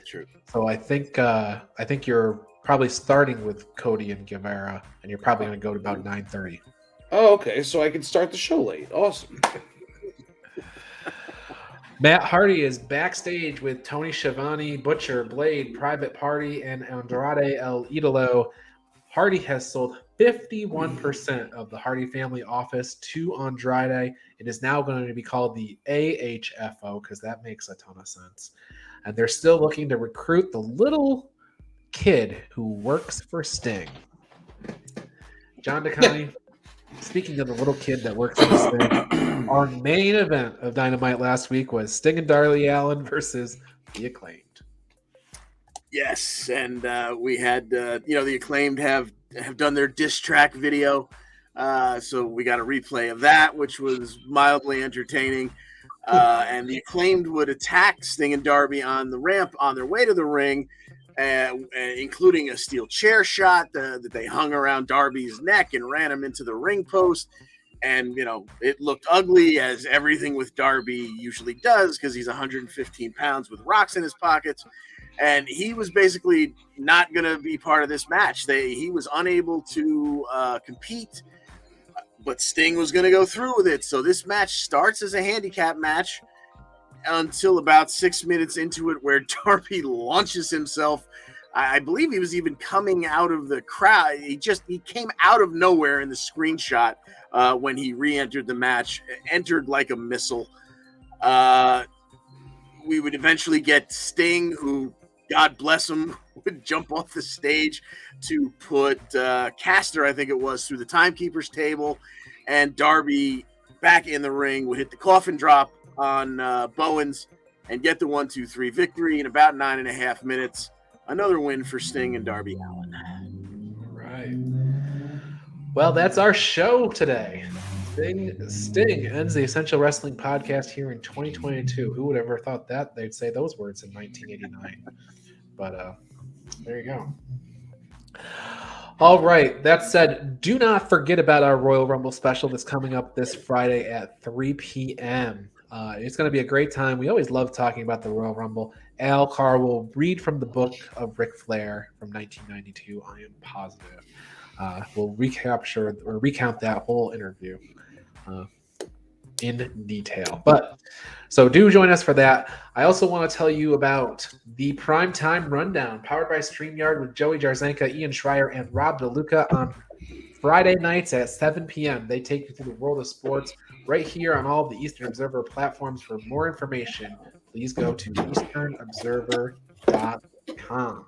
True. So I think you're probably starting with Cody and Guevara, and you're probably going to go to about 9:30. Oh, okay. So I can start the show late. Awesome. Matt Hardy is backstage with Tony Schiavone, Butcher, Blade, Private Party, and Andrade El Idolo. Hardy has sold 51% of the Hardy family office to Andrade. It is now going to be called the AHFO because that makes a ton of sense. And they're still looking to recruit the little kid who works for Sting. John DeConnie, speaking of the little kid that works for Sting, our main event of Dynamite last week was Sting and Darby Allin versus The Acclaimed. Yes, and we had the Acclaimed have done their diss track video, so we got a replay of that, which was mildly entertaining. And the Acclaimed would attack Sting and Darby on the ramp on their way to the ring, including a steel chair shot that they hung around Darby's neck and ran him into the ring post. And, it looked ugly, as everything with Darby usually does, because he's 115 pounds with rocks in his pockets. and he was basically not going to be part of this match. He was unable to compete, but Sting was going to go through with it. So this match starts as a handicap match until about 6 minutes into it, where Darby launches himself. I believe he was even coming out of the crowd. He came out of nowhere in the screenshot when he re-entered the match, entered like a missile. We would eventually get Sting, who, God bless him, would jump off the stage to put Caster, I think it was, through the timekeeper's table, and Darby back in the ring would hit the coffin drop on Bowens and get the 1-2-3 victory in about 9.5 minutes. Another win for Sting and Darby Allin. All right. Well, that's our show today. Sting ends the Essential Wrestling Podcast here in 2022. Who would ever thought that they'd say those words in 1989? But there you go. All right. That said, do not forget about our Royal Rumble special that's coming up this Friday at 3 p.m. It's going to be a great time. We always love talking about the Royal Rumble. Karl will read from the book of Ric Flair from 1992. I am positive. We'll recount that whole interview in detail. So do join us for that. I also want to tell you about the Primetime Rundown, powered by StreamYard, with Joey Jarzenka, Ian Schreier, and Rob DeLuca on Friday nights at 7 p.m. They take you through the world of sports right here on all of the Eastern Observer platforms. For more information, please go to easternobserver.com.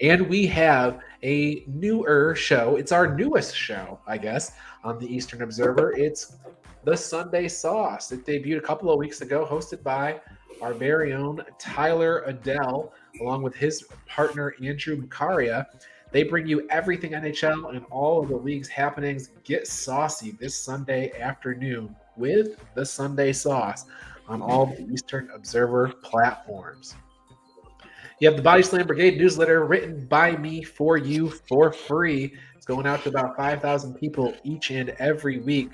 And we have a newer show. It's our newest show, I guess, on the Eastern Observer. It's The Sunday Sauce. It debuted a couple of weeks ago, hosted by our very own Tyler Adele, along with his partner, Andrew Macaria. They bring you everything NHL and all of the league's happenings. Get saucy this Sunday afternoon with The Sunday Sauce on all the Eastern Observer platforms. You have the Body Slam Brigade newsletter written by me for you for free. It's going out to about 5,000 people each and every week.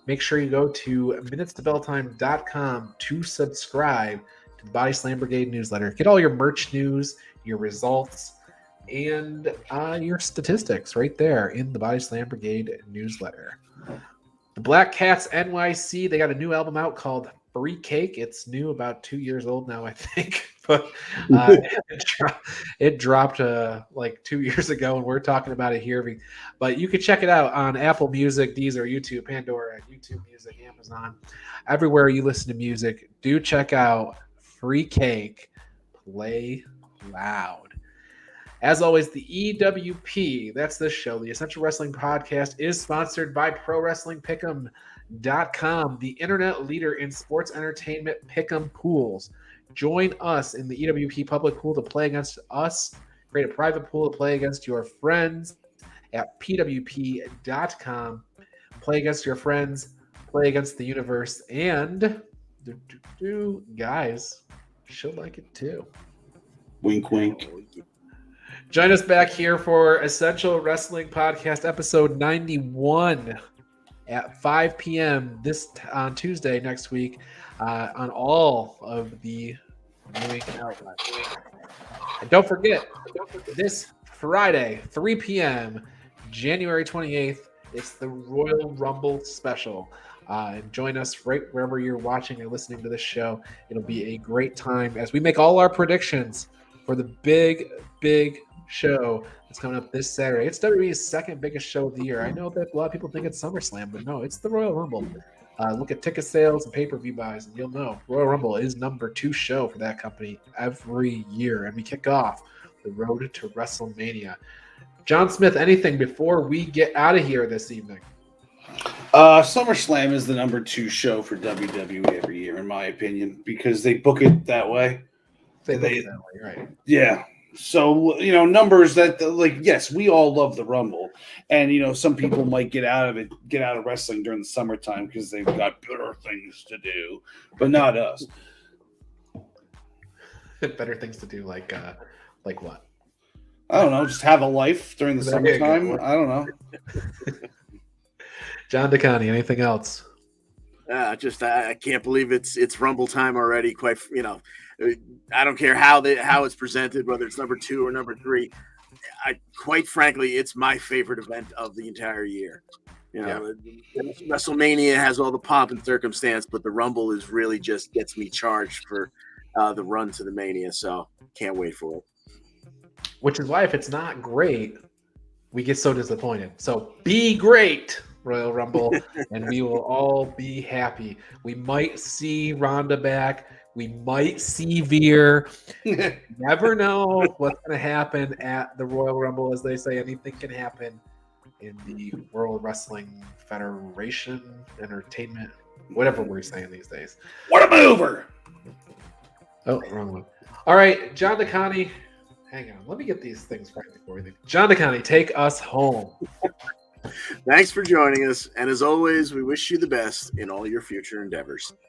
Make sure you go to minutestobelltime.com to subscribe to the Body Slam Brigade newsletter. Get all your merch news, your results, and your statistics right there in the Body Slam Brigade newsletter. The Black Cats NYC, they got a new album out called Free Cake. It's new, about 2 years old now, I think. But it dropped like 2 years ago, and we're talking about it here. But you can check it out on Apple Music, Deezer, YouTube, Pandora, YouTube Music, Amazon, everywhere you listen to music. Do check out Free Cake. Play loud. As always, the EWP, that's this show, the Essential Wrestling Podcast, is sponsored by ProWrestlingPick'em.com, the internet leader in sports entertainment pick'em pools. Join us in the EWP public pool to play against us. Create a private pool to play against your friends at pwp.com. Play against your friends, play against the universe, and guys should like it too. Wink, wink. Join us back here for Essential Wrestling Podcast episode 91 at 5 p.m. on Tuesday next week on all of the viewing outlets. And don't forget, this Friday, 3 p.m., January 28th, it's the Royal Rumble special. And join us right wherever you're watching or listening to this show. It'll be a great time as we make all our predictions for the big show that's coming up this Saturday. It's WWE's second biggest show of the year. I know that a lot of people think it's SummerSlam, but no, it's the Royal Rumble. Look at ticket sales and pay-per-view buys, and you'll know Royal Rumble is number 2 show for that company every year. And we kick off the road to WrestleMania. John Smith, anything before we get out of here this evening? SummerSlam is the number 2 show for WWE every year, in my opinion, because they book it that way. They book it that way, right? Yeah. So, numbers that, yes, we all love the Rumble. And, some people might get out of wrestling during the summertime because they've got better things to do, but not us. Better things to do, like what? I don't know. Just have a life during the summertime. I don't know. John DeConnie, anything else? I can't believe it's Rumble time already. I don't care how it's presented, whether it's number 2 or number 3. Quite frankly, it's my favorite event of the entire year. WrestleMania has all the pomp and circumstance, but the Rumble is really just gets me charged for the run to the Mania. So can't wait for it. Which is why if it's not great, we get so disappointed. So be great, Royal Rumble, and we will all be happy. We might see Ronda back. We might see Veer. Never know what's going to happen at the Royal Rumble. As they say, anything can happen in the World Wrestling Federation, Entertainment, whatever we're saying these days. What a mover! Oh, wrong one. All right, John DeConnie. Hang on. Let me get these things right before we leave. John DeConnie, take us home. Thanks for joining us. And as always, we wish you the best in all your future endeavors.